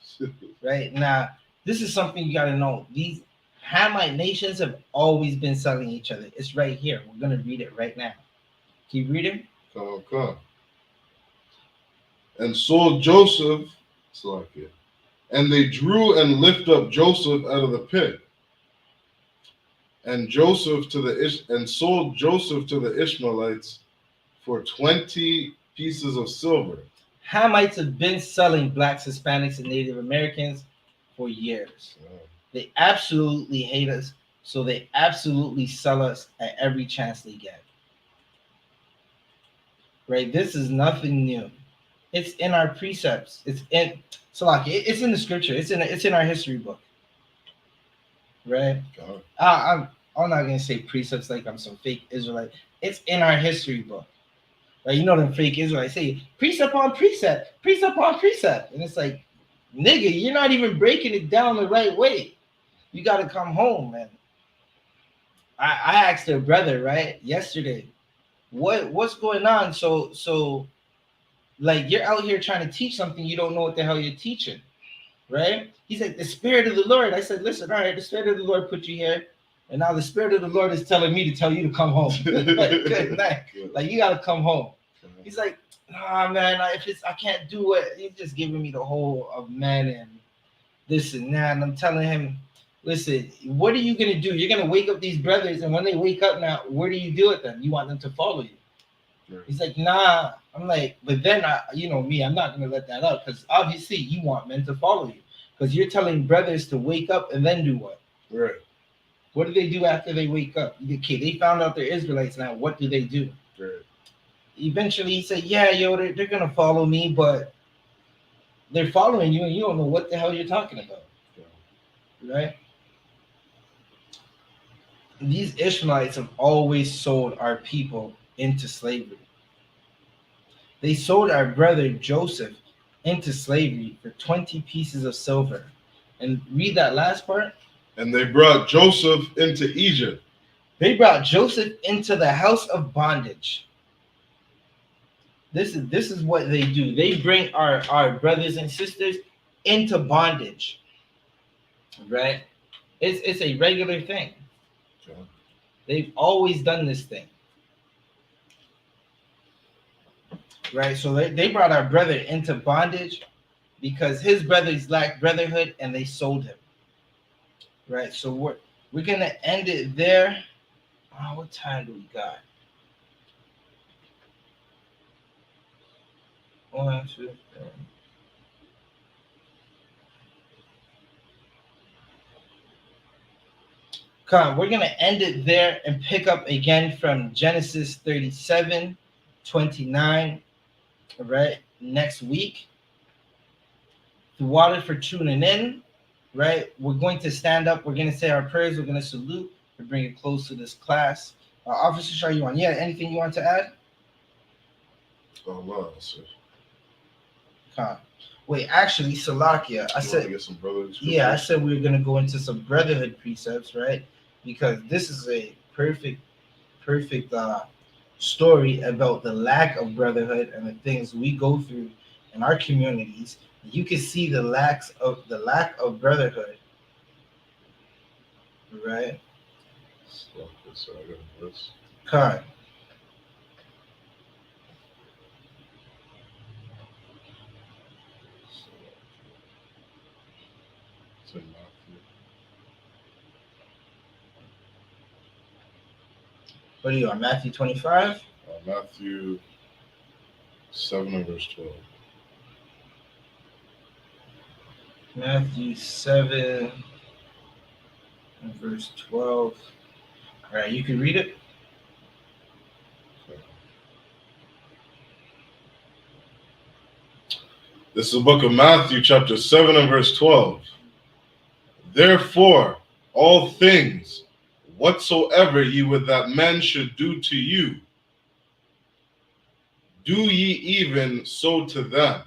Right? Now, this is something you got to know. These Hamite nations have always been selling each other. It's right here. We're going to read it right now. Keep reading. Come. And sold Joseph, and they drew and lifted up Joseph out of the pit, and sold Joseph to the Ishmaelites for 20 pieces of silver. Hamites have been selling blacks, Hispanics, and Native Americans for years. Yeah. They absolutely hate us, so they absolutely sell us at every chance they get. Right? This is nothing new. It's in our precepts. It's in the scripture. It's in our history book. Right? I'm not gonna say precepts like I'm some fake Israelite. It's in our history book. Right? You know them fake Israelites say precept on precept, and it's like, nigga, you're not even breaking it down the right way. You got to come home, man. I asked their brother right yesterday, what's going on? So like you're out here trying to teach something you don't know what the hell you're teaching, right? He's like, the Spirit of the Lord. I said, listen, all right, the Spirit of the Lord put you here, and now the Spirit of the Lord is telling me to tell you to come home. Like, good night. Like, you got to come home. He's like, nah, man, I can't do it. He's just giving me the whole of men and this and that. And I'm telling him, listen, what are you going to do? You're going to wake up these brothers, and when they wake up now, what do you do with them? You want them to follow you. Right. He's like, nah. I'm like, but then, I'm not going to let that up because obviously you want men to follow you because you're telling brothers to wake up and then do what? Right. What do they do after they wake up? Okay, they found out they're Israelites now. What do they do? Right. Eventually, he said, "Yeah, yo, they're gonna follow me, but they're following you, and you don't know what the hell you're talking about, right?" These Ishmaelites have always sold our people into slavery. They sold our brother Joseph into slavery for 20 pieces of silver. And read that last part. And they brought Joseph into Egypt. They brought Joseph into the house of bondage. This is what they do. They bring our brothers and sisters into bondage. Right? It's a regular thing. Okay. They've always done this thing. Right? So they brought our brother into bondage because his brothers lacked brotherhood and they sold him. Right? So we're gonna end it there. Oh, what time do we got? 1, 2, 3. Come, we're gonna end it there and pick up again from Genesis 37:29. All right, next week. The water for tuning in. Right, we're going to stand up. We're gonna say our prayers. We're gonna salute to bring it close to this class. Officer Shayuan, yeah, anything you want to add? Oh, wow. So, Come. Wait, actually, Salakia, I you said, want to get some brothers? yeah, I said we were gonna go into some brotherhood precepts, right? Because this is a perfect story about the lack of brotherhood and the things we go through in our communities. You can see the lack of brotherhood, right? So I got this. Con. It's in Matthew. What are you on, Matthew 25? Matthew 7 and verse 12. Matthew 7 and verse 12. All right, you can read it. This is the book of Matthew, chapter 7 and verse 12. Therefore, all things whatsoever ye would that men should do to you, do ye even so to them.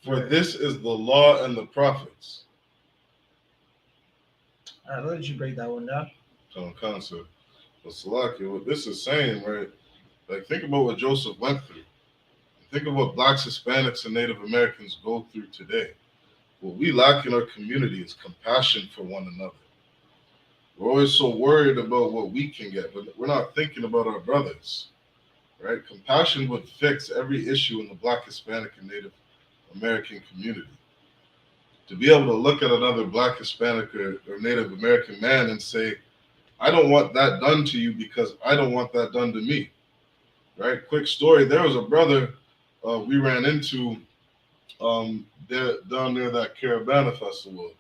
For this is the law and the prophets. All right, let you break that one down. Concept. But Salakia, what this is saying, right? Like, think about what Joseph went through. Think of what Blacks, Hispanics, and Native Americans go through today. What we lack in our community is compassion for one another. We're always so worried about what we can get, but we're not thinking about our brothers, right? Compassion would fix every issue in the Black, Hispanic, and Native American community. To be able to look at another Black, Hispanic, or Native American man and say, I don't want that done to you because I don't want that done to me, right? Quick story, there was a brother we ran into down near that Caravana festival.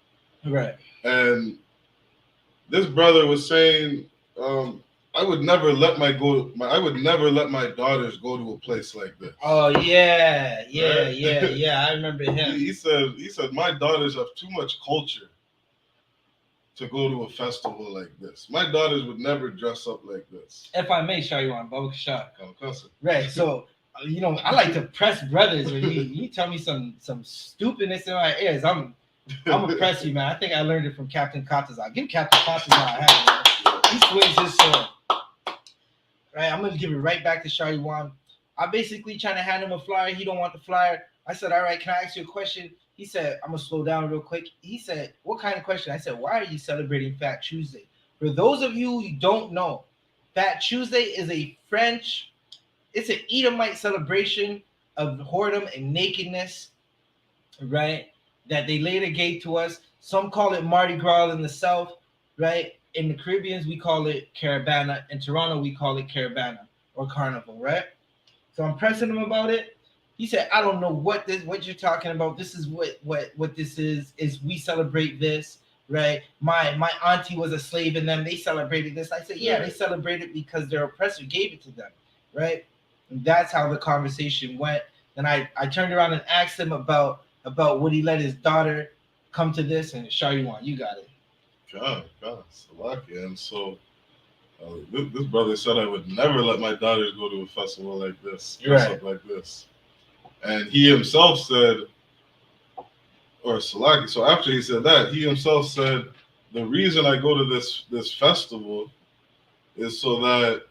Right. And this brother was saying, I would never let my daughters go to a place like this. Oh yeah, Right? I remember him. He said my daughters have too much culture to go to a festival like this. My daughters would never dress up like this. If I may, Shayuan, Baba Kashak. Concept. Right. So I like to press brothers. When you tell me some stupidness in my ears, I'm gonna press you, man. I think I learned it from Captain Katazar. Give Captain Katazar a hand, man. He swings his sword. Right. I'm gonna give it right back to Shayuan. I basically trying to hand him a flyer. He don't want the flyer. I said, all right, can I ask you a question? He said, I'm gonna slow down real quick. He said, what kind of question? I said, why are you celebrating Fat Tuesday? For those of you who don't know, Fat Tuesday is it's an Edomite celebration of whoredom and nakedness, right? That they later gave to us. Some call it Mardi Gras in the South, right? In the Caribbeans, we call it Caravana. In Toronto, we call it Caravana or Carnival, right? So I'm pressing him about it. He said, I don't know what you're talking about. This is what this is we celebrate this, right? My auntie was a slave in them. They celebrated this. I said, yeah, Yeah. they celebrated because their oppressor gave it to them, right? And that's how the conversation went. And I turned around and asked him about would he let his daughter come to this, and Shariwan, you got it. God, Salakia. And so this brother said I would never let my daughters go to a festival like this, dress Right. up like this. And he himself said, or Salaki, so after he said that, he himself said, the reason I go to this festival is so that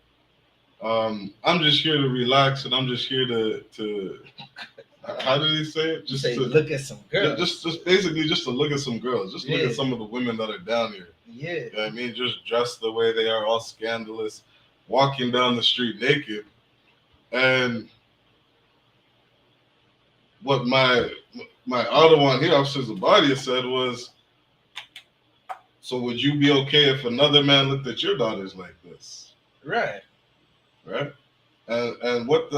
I'm just here to relax, and I'm just here to how did he say it? Just say, to look at some girls. just basically just to look at some girls, just look Yeah. at some of the women that are down here. Yeah. You know what I mean? Just dressed the way they are, all scandalous, walking down the street naked. And what my other one here, Officer Zabadia, said was, so would you be okay if another man looked at your daughters like this? Right. Right? And what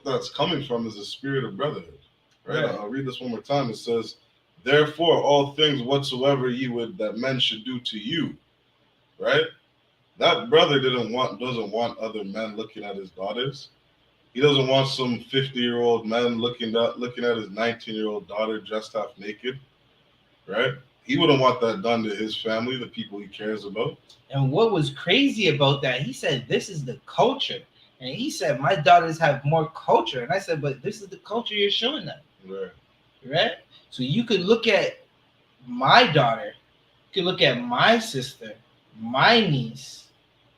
that's coming from is a spirit of brotherhood. Right? Right. I'll read this one more time. It says, therefore, all things whatsoever ye would that men should do to you, right? That brother doesn't want other men looking at his daughters. He doesn't want some 50-year-old man looking at his 19-year-old daughter dressed half naked, right? He wouldn't want that done to his family, the people he cares about. And what was crazy about that, he said, this is the culture. And he said, my daughters have more culture. And I said, but this is the culture you're showing them. Right. Right? So you could look at my daughter, you could look at my sister, my niece,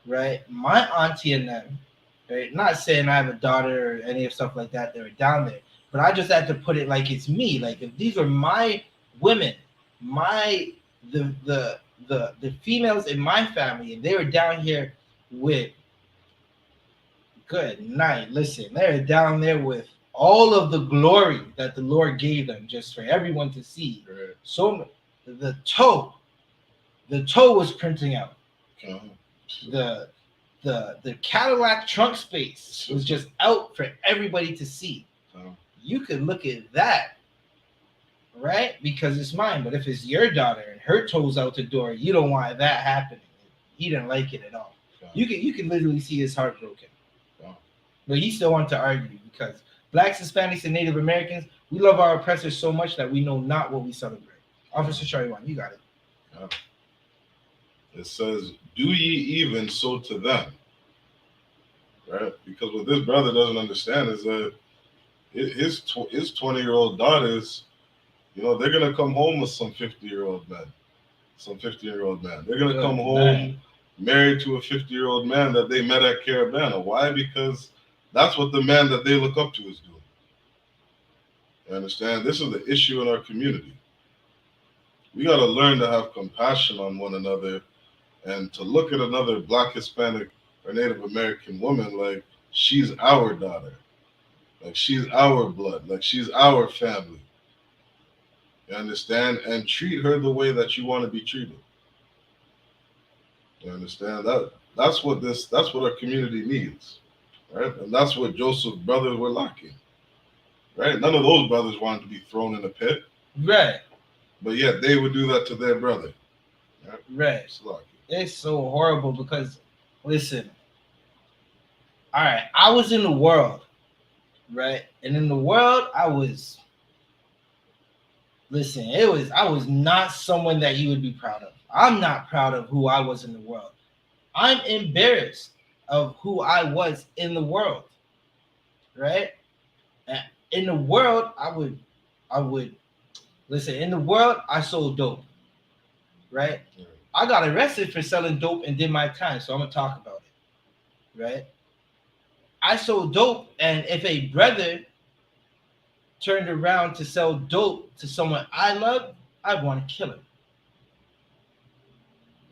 right? My auntie and them, right? Not saying I have a daughter or any of stuff like that are down there, but I just had to put it like it's me. Like if these are my women, the females in my family, and they were down here with good night. Listen, they're down there with all of the glory that the Lord gave them, just for everyone to see. Right. So the toe was printing out. Uh-huh. The Cadillac trunk space was just out for everybody to see. Uh-huh. You could look at that, right? Because it's mine. But if it's your daughter and her toes out the door, you don't want that happening. He didn't like it at all. Uh-huh. You can literally see his heart broken. Uh-huh. But he still wanted to argue because Blacks, Hispanics, and Native Americans, we love our oppressors so much that we know not what we celebrate. Officer Shariwan, you got it. Yeah. It says, do ye even so to them? Right? Because what this brother doesn't understand is that his 20-year-old daughters, they're going to come home with some 50-year-old men. Some 50-year-old man. They're going to come home married to a 50-year-old man that they met at Caravana. Why? Because that's what the man that they look up to is doing. You understand? This is the issue in our community. We got to learn to have compassion on one another and to look at another Black, Hispanic, or Native American woman like she's our daughter, like she's our blood, like she's our family. You understand? And treat her the way that you want to be treated. You understand? That's what our community needs, right? And that's what Joseph's brothers were lacking, right? None of those brothers wanted to be thrown in a pit, right? But yet they would do that to their brother, right? It's so horrible because, listen, all right, I was in the world, right? And in the world, I was not someone that you would be proud of. I'm not proud of who I was in the world. I'm embarrassed of who I was in the world, right? And in the world, I would listen. In the world, I sold dope, right? I got arrested for selling dope and did my time, so I'm gonna talk about it, right? I sold dope, and if a brother turned around to sell dope to someone I love, I'd want to kill him,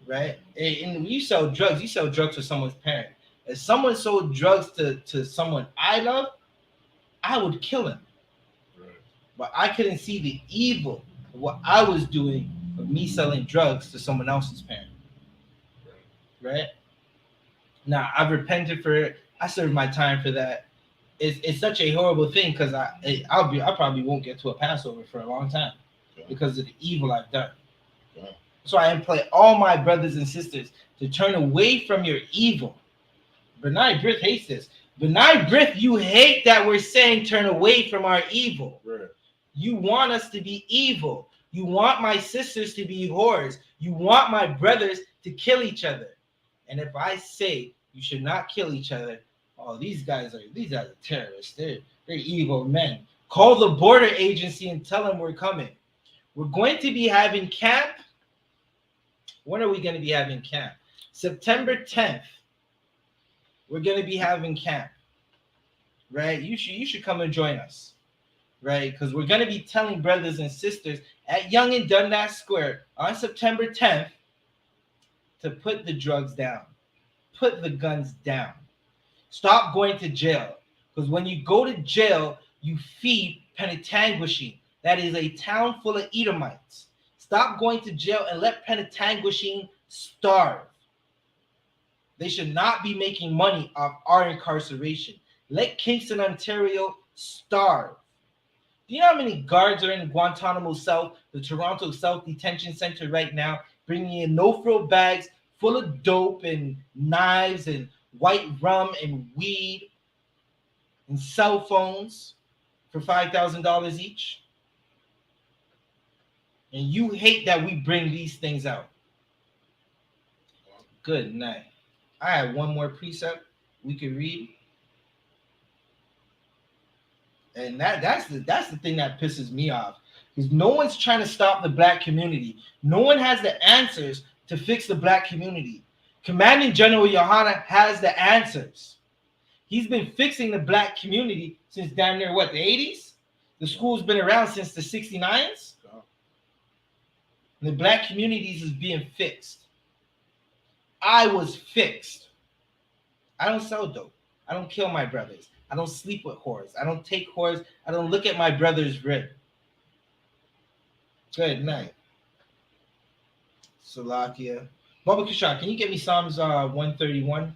right? And when you sell drugs to someone's parent. If someone sold drugs to someone I love, I would kill him. Right. But I couldn't see the evil of what I was doing of me selling drugs to someone else's parent. Right? Now, I've repented for it. I served my time for that. It's such a horrible thing because I probably won't get to a Passover for a long time because of the evil I've done. So I implore all my brothers and sisters to turn away from your evil. Benai Brith hates this. Benai Brith, you hate that we're saying turn away from our evil. Right. You want us to be evil. You want my sisters to be whores. You want my brothers to kill each other. And if I say you should not kill each other, oh, these guys are terrorists. They're evil men. Call the border agency and tell them we're coming. We're going to be having camp. When are we going to be having camp? September 10th. We're going to be having camp. Right? You should come and join us. Right? Because we're going to be telling brothers and sisters at Young and Dundas Square on September 10th to put the drugs down. Put the guns down. Stop going to jail. Because when you go to jail, you feed Penetanguishene. That is a town full of Edomites. Stop going to jail and let Penetanguishene starve. They should not be making money off our incarceration. Let Kingston, Ontario starve. Do you know how many guards are in Guantanamo South, the Toronto South Detention Center right now, bringing in no-frill bags full of dope and knives and white rum and weed and cell phones for $5,000 each? And you hate that we bring these things out. Good night. I have one more precept we could read. And that's the thing that pisses me off. Because no one's trying to stop the black community. No one has the answers to fix the black community. Commanding General YAHANNA has the answers. He's been fixing the black community since damn near what, the 80s? The school's been around since the 69s. And the black communities is being fixed. I was fixed. I don't sell dope. I don't kill my brothers. I don't sleep with whores. I don't take whores. I don't look at my brother's rib. Good night. Salakia. Baba Kishar, can you get me Psalms 131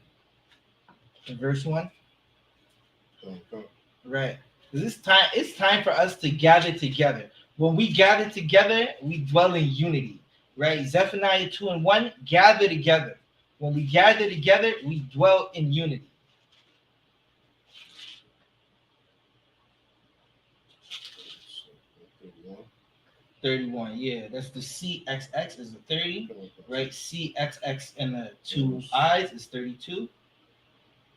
and verse 1? Right. It's time for us to gather together. When we gather together, we dwell in unity. Right? Zephaniah 2 and 1, gather together. When we gather together, we dwell in unity. $31, yeah, that's the CXX is the 30, right? CXX and the two I's is 32,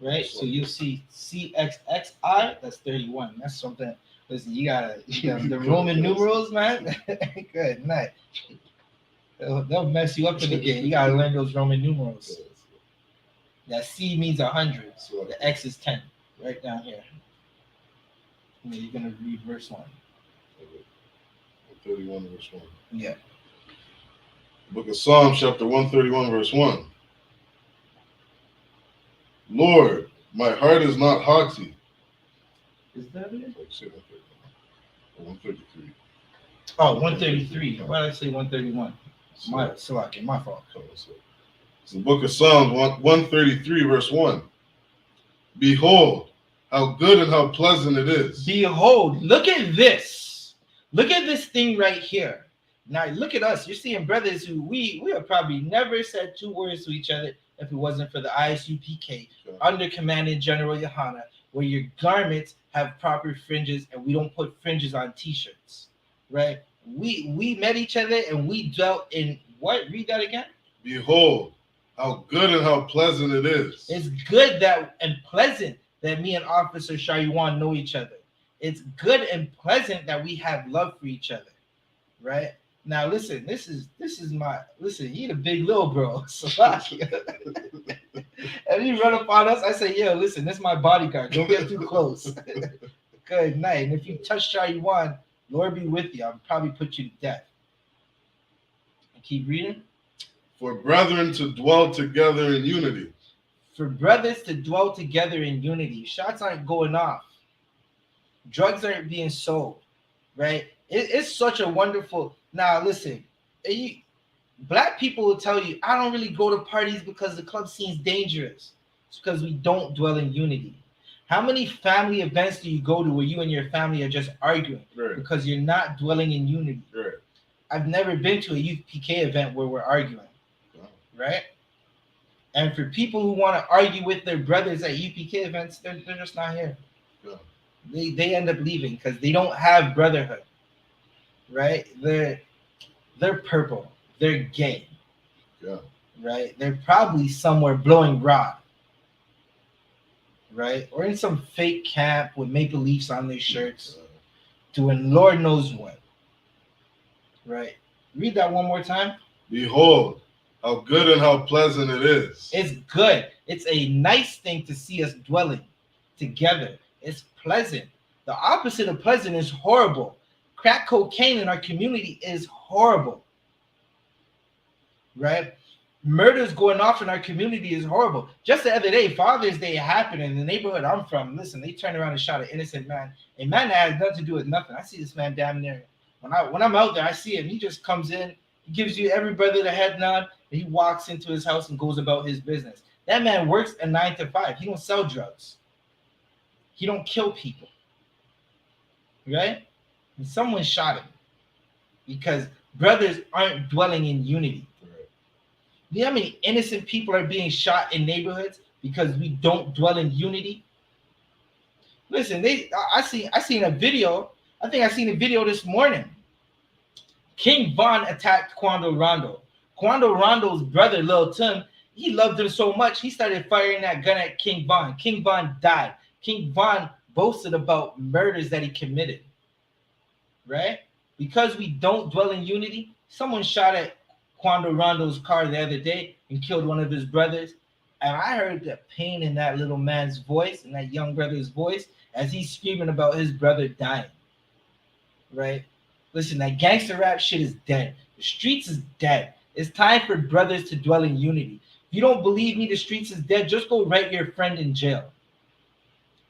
right? So you'll see CXXI, that's 31. That's something. Listen, you gotta the Roman numerals, man. Good night. They'll mess you up in the game. You gotta learn those Roman numerals. That C means 100. The X is 10, right down here. And then you're gonna read verse 1. 31 verse 1. Yeah. Book of Psalms, chapter 131, verse 1. Lord, my heart is not haughty. Is that it? 133. Oh, 133. Why did I say 131? My fault. It's the book of Psalms, 133, verse 1. Behold, how good and how pleasant it is. Behold, look at this. Look at this thing right here. Now look at us. You're seeing brothers who we have probably never said two words to each other if it wasn't for the I.S.U.P.K. under Commanding General YAHANNA, where your garments have proper fringes and we don't put fringes on t-shirts. Right? We met each other and we dwelt in what? Read that again. Behold, how good and how pleasant it is. It's good that and pleasant that me and Officer Shaywan know each other. It's good and pleasant that we have love for each other, right? Now, listen, this is my you the big little bro. And you run up on us, I say, yo, listen, this is my bodyguard. Don't get too close. Good night. And if you touch Shaywan, Lord be with you. I'll probably put you to death. Keep reading. For brethren to dwell together in unity. For brothers to dwell together in unity. Shots aren't going off. Drugs aren't being sold, right? It's such a wonderful. Now, listen, black people will tell you, I don't really go to parties because the club scene's dangerous. It's because we don't dwell in unity. How many family events do you go to where you and your family are just arguing? Right. Because you're not dwelling in unity? Right. I've never been to a UPK event where we're arguing, right? And for people who want to argue with their brothers at UPK events, they're just not here. Yeah. They end up leaving because they don't have brotherhood, right? They're purple. They're gay. Yeah. Right? They're probably somewhere blowing rod, right? Or in some fake camp with maple leafs on their shirts, doing Lord knows what, right? Read that one more time. Behold, how good and how pleasant it is. It's good. It's a nice thing to see us dwelling together. It's pleasant. The opposite of pleasant is horrible. Crack cocaine in our community is horrible, right? Murders going off in our community is horrible. Just the other day, Father's Day happened in the neighborhood I'm from. Listen, they turned around and shot an innocent man. A man that has nothing to do with nothing. I see this man damn near. When I'm out there, I see him. He just comes in. He gives you every brother the head nod. And he walks into his house and goes about his business. That man works a 9 to 5. He don't sell drugs. He don't kill people. Right? And someone shot him because brothers aren't dwelling in unity. Do you know how many innocent people are being shot in neighborhoods because we don't dwell in unity? Listen, I seen a video. I think I seen a video this morning. King Von attacked Quando Rondo. Quando Rondo's brother, Lil Tim, he loved him so much, he started firing that gun at King Von. King Von died. King Von boasted about murders that he committed. Right? Because we don't dwell in unity, someone shot at Quando Rondo's car the other day and killed one of his brothers. And I heard the pain in that little man's voice, in that young brother's voice, as he's screaming about his brother dying. Right? Listen, that gangster rap shit is dead. The streets is dead. It's time for brothers to dwell in unity. If you don't believe me, the streets is dead, just go write your friend in jail.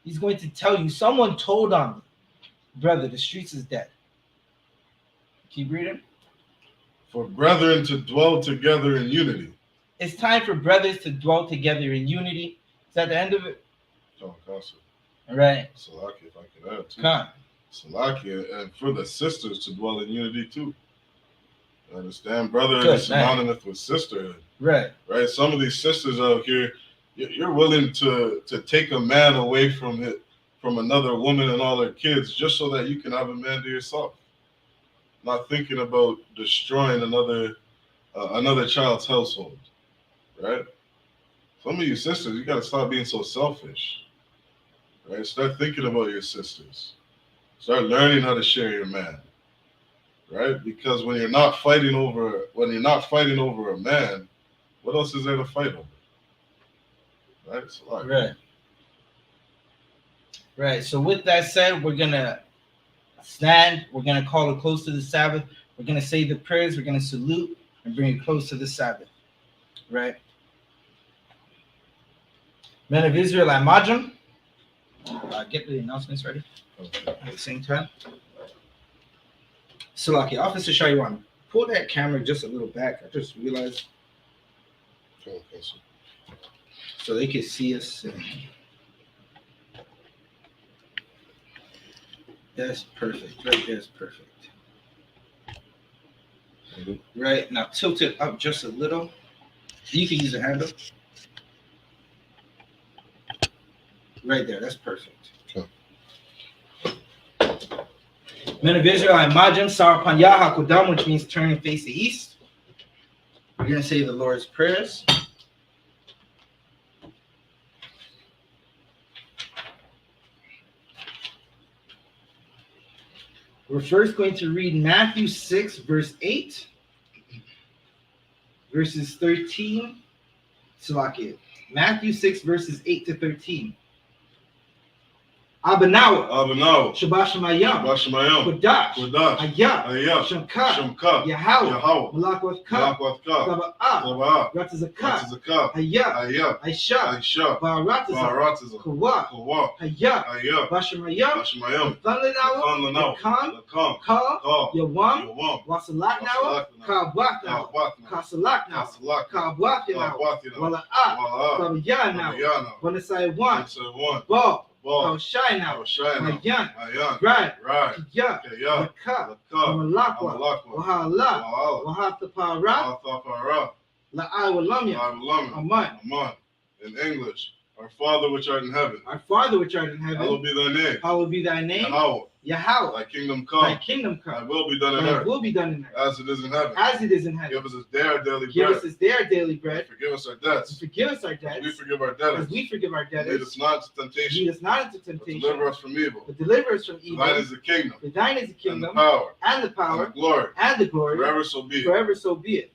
He's going to tell you, someone told on me, brother, the streets is dead. Keep reading. For brethren to dwell together in unity. It's time for brothers to dwell together in unity. Is that the end of it? Oh, Pastor. All right. Salaki, if I could add too. Come. Salaki, and for the sisters to dwell in unity too. You understand? Brother Good, is synonymous with sisterhood. Right. Right? Some of these sisters out here, you're willing to take a man away from another woman and all her kids just so that you can have a man to yourself. Not thinking about destroying another child's household, right? Some of you sisters, you gotta stop being so selfish, right? Start thinking about your sisters. Start learning how to share your man, right? Because when you're not fighting over a man, what else is there to fight over, right? It's a lot. Right. Right. So with that said, we're gonna stand. We're going to call it close to the Sabbath. We're going to say the prayers. We're going to salute and bring it close to the Sabbath. Right? Men of Israel, I Majum. Get the announcements ready at the same time. Salaki, Officer Shaywan, pull that camera just a little back. I just realized. Okay, So they can see us. That's perfect. Right there is perfect. Right, now tilt it up just a little. You can use a handle. Right there, that's perfect. Okay. Men of Israel, I Majim, Sar Panya Hakudam, which means turn and face the east. We're going to say the Lord's prayers. We're first going to read Matthew 6, verse 8, verses 13. Salakia. Matthew 6, verses 8 to 13. Abanawa. Shabashamayam. Kodash. Ayah. Shamka. Yahweh. Malakwatka. Sabbath. Ratazaka. Ayah. Aisha. Baratiza. Kawa. Ayah. Bashamayam. Thunlanawa. Kam. Ka. Yawam. Wasalaknawa. Kabwatnawa. Kasalaknawa. Kabwatnawa. Wala'at. Sabayanawa. Wanasaiwan. Ba. Ball, Hoshaina, Hoshaina, Mayan, Mayan, Rad, Rad, Kiya, Kaya, Yaka, Laka, Malakwa, Amalakwa, Wahala, Wahala, Wahatapara, Wathapara, La'awalamya, Amalama, Aman. Aman. In English, our Father which art in heaven, Our Father which art in heaven, hallowed be thy name. hallowed be thy name. Yahweh, Yahweh, thy kingdom thy come, kingdom thy come, will be done on thy earth, will be done in earth, as it is in heaven. as it is in heaven. Give us this day our daily Give bread. us this day our daily And bread. forgive us our And debts, forgive us our as debts, we forgive our as debtors. we forgive our Lead us debtors. not into Lead temptation, us not into but temptation, deliver us from evil. but deliver us from For evil. thine is the kingdom, For thine is the and the kingdom, power, and the and power, the glory, and the glory, forever so be it. forever so be it.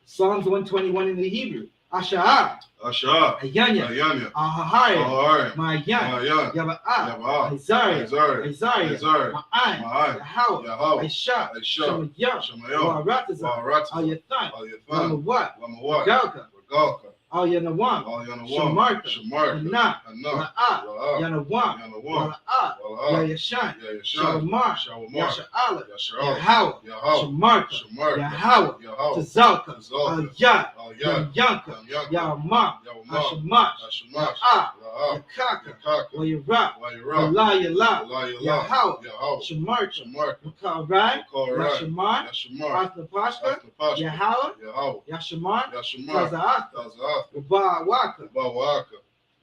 Psalms 121 in the Hebrew. Asha'ah, Ashah, Ayanya, Ayanya, Ahahaya, Ahari, Ma'yan, Mayan, Yaba'ah, Yabah, Isaiah, Isaiah, Isaiah, Isaiah, Ma'an, Ma'an, Yahweh, Yahweh, Aisha, Aisha, Shemayah, Shemayah, Wa'aratazah, Wa'aratazah, Al-Yathan, Al-Yathan, Lamawat, Lamawat, Galka, Regalka, Al-Yanawam, Al-Yanawam, Shamarka, Shamarka, Anah, Anah, La'ah, La'ah, Yanawam, Yanawam, Wala'ah, Wala'ah, Yayashan, Yayashan, Shawamar, Shawamar, Yasha'ala, Yasha'al, Yahweh, Yahweh, Shamarka, Shamarka, Yahweh, Yahweh, Tazalka, Tazalka, Al-Yad, Al-Yad, Yanka, Yanka, Yawamah, Yawamah, Hashamash, Hashamash, La'ah, La'ah, Yakaka, Yakaka, Wayirah, Wayirah, Yala Yala, Yala, Yahweh, Yahweh, Shamarka, Shamarka, Makarai, Korai, Yashamar, Yashamar, Athnapashka, Athnapashka, Yahweh, Yahweh, Yashamar, Yashamar, Taza'atha, Taza'ath, Wabawaka, Bawaka,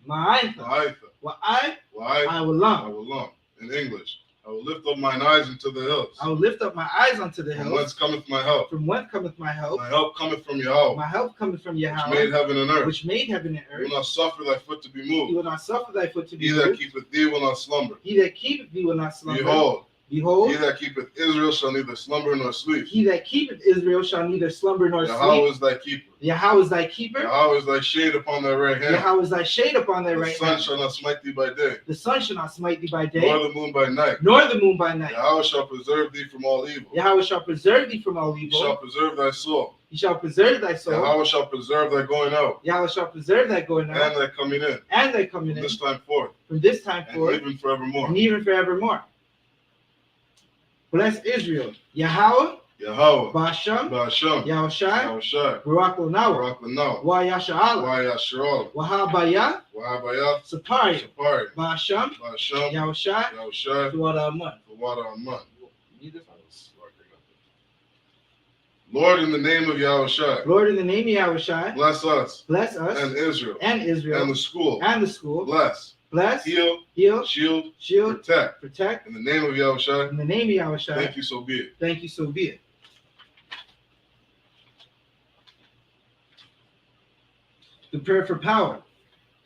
Ma'aitha, Ma'aitha, Wa'ai, Wa'ai, I will lump. I will lump. In English, I will lift up mine eyes into the hills. I will lift up my eyes unto the From whence hills. cometh my help? From whence cometh my help? My help cometh from Yahweh, My help cometh from which Yahweh, made heaven and earth. which made heaven and He will earth. not suffer thy foot to be He moved. will not suffer thy foot to be He that moved. keepeth thee will not slumber. He that keepeth thee will not slumber. Behold, Behold, he that keepeth Israel shall neither slumber nor sleep. he that keepeth Israel shall neither slumber nor Yahweh sleep. is thy keeper. Yahweh is thy keeper. Yahweh is thy shade upon thy right hand. Yahweh is thy shade upon thy The right sun hand. shall not smite thee by day, The sun shall not smite thee by nor day, the moon by night. nor the moon by night. Yahweh shall preserve thee from all evil. Yahweh shall preserve thee from all He shall evil. preserve thy soul. He shall preserve thy soul. Yahweh shall preserve thy going out Yahweh shall preserve thy going and out thy coming in and thy coming from in this time forth from this time and forth even forevermore. and even forevermore. Bless Israel. Yahweh, Yahweh, Basham, Ba'asham, Yahushai, Yahushai, Barak Lanawa, Barak Lanah, Wayasha'ala, Wayasha'al, Wahabaya, Wahabayah, Sapari, Sapari, Basham, Ba'asham, Yahushai, Yahushai, Tuadaman. Fawada Aman. Lord, in the name of Yahushai, Lord, in the name of Yahushai, bless us bless us and Israel and Israel and the school. and the school. Bless, Bless, heal, heal, shield, shield, protect. protect. In the name of Yahushai, In the name of Yahushai, thank you, so be it. thank you, so be it. The prayer for power.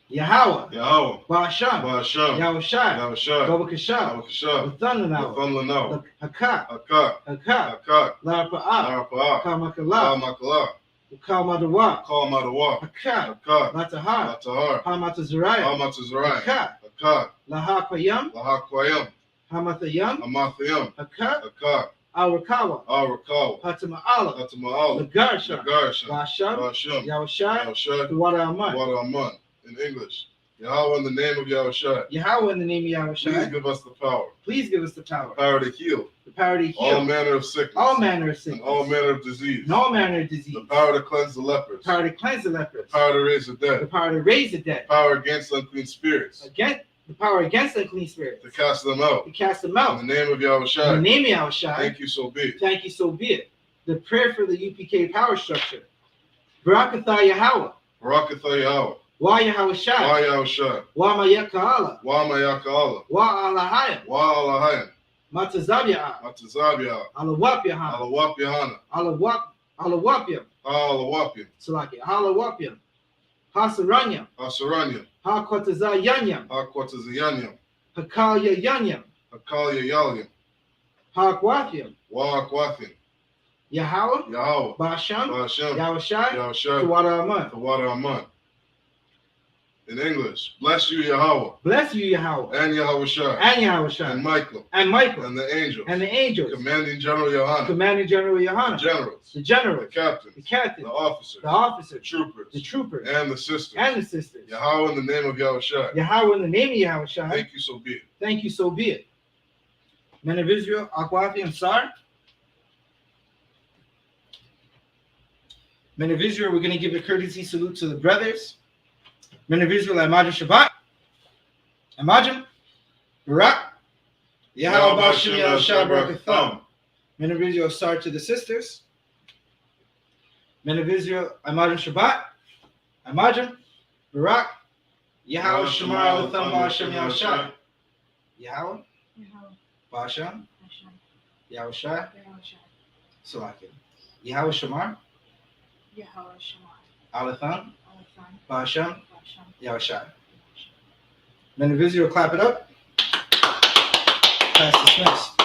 Yahweh, Yahweh, Basham, Ba'asham, Yahushai, Yahushai, Gobakashah, Yahushai, Lathananawa, Lathanlanah, Hakak, Hakak, Hakak, Hakak, Larapa'ah, Larapa'ah, Kamakala, Kalmakala, Kalmadawa, Kalmadawa, Hakak, Hakak, Latahar, Latahar, Hamatazariah, Hamatazariah, Hakak, Hakak, Lahakayam, Lahakwayam, Hamathayam, Amathayam, Hakak, Hakak, Arakawa, Arakawa, Hatama'ala, Hatama'ala, Lagarsha, Lagarshan, Basham, Ba'asham, Yahushai, Yahushai, Tuwada Aman. Wada Aman. In English, Yahweh, in the name of Yahushai, Yahweh, in the name of please Yahushai, give us the power, please give us the power, to heal the power to all heal manner of sickness, all manner of and sickness, all manner of disease, and all manner of disease, the power to cleanse the lepers, the power to cleanse the lepers, the power to raise the the dead, power to raise the dead, the power against unclean spirits, against the power against unclean spirits, to cast them out. to cast them In out. the name of In the Yahushai, name of Yahushai, thank you, so be it. thank you, so be it. The prayer for the UPK power structure. Barakatha Yahweh, Barakatha Yahweh, Wa Yahushai, Wa Yahushai, Wa Mayaka'ala, Wa Mayaka'ala, Wa Alahayim, Wa Alahayim, Matazabia, Matazabia, Alawapyaham, Alawap Yahana, Alawapyam, Alawapim, Salaki, Alawapyam, Hasaranyam, Asaranyam, Hakwatazayanyam, Akwatazayanyam, Hakalya Yanyam, Hakalya Yalyam, Hakwathyam, Wa Akwathim, Yahweh, Yahweh, Basham, Ba'asham, Yahushai, Yahushai, Tuwada Aman. Fawada Aman. In English, bless you, Yahweh, Bless you, Yahweh, and Yahushai, and and Yahushai, Michael, and Michael, and the angels, and the angels, commanding General Yohanan, Commanding General the Yohanan, generals, the the generals, captains, the captains, the officers, the officers, the troopers, the troopers, and the sisters. and the sisters. Yahweh, in the name of Yahushai, Yahweh, in the name of Yahushai, thank you, so be it. thank you, so be it. Men of Israel, Akwafi and Sar. Men of Israel, we're going to give a courtesy salute to the brothers. Men of Israel, Ahmad Shabbat. Imagine. Barak. Yahweh Bashem Yahushua Barakatham. Men of Israel start to the sisters. Men of Israel, Imagine Shabbat. Imagine. Barak. Yahweh Shemar Alatham Bashem Yahushua. Yahweh. Bashem. Yahushua. Salakim. Yahweh Shemar. Alatham. Bashem. Yahushua. Men of Israel, clap it up. Class dismissed.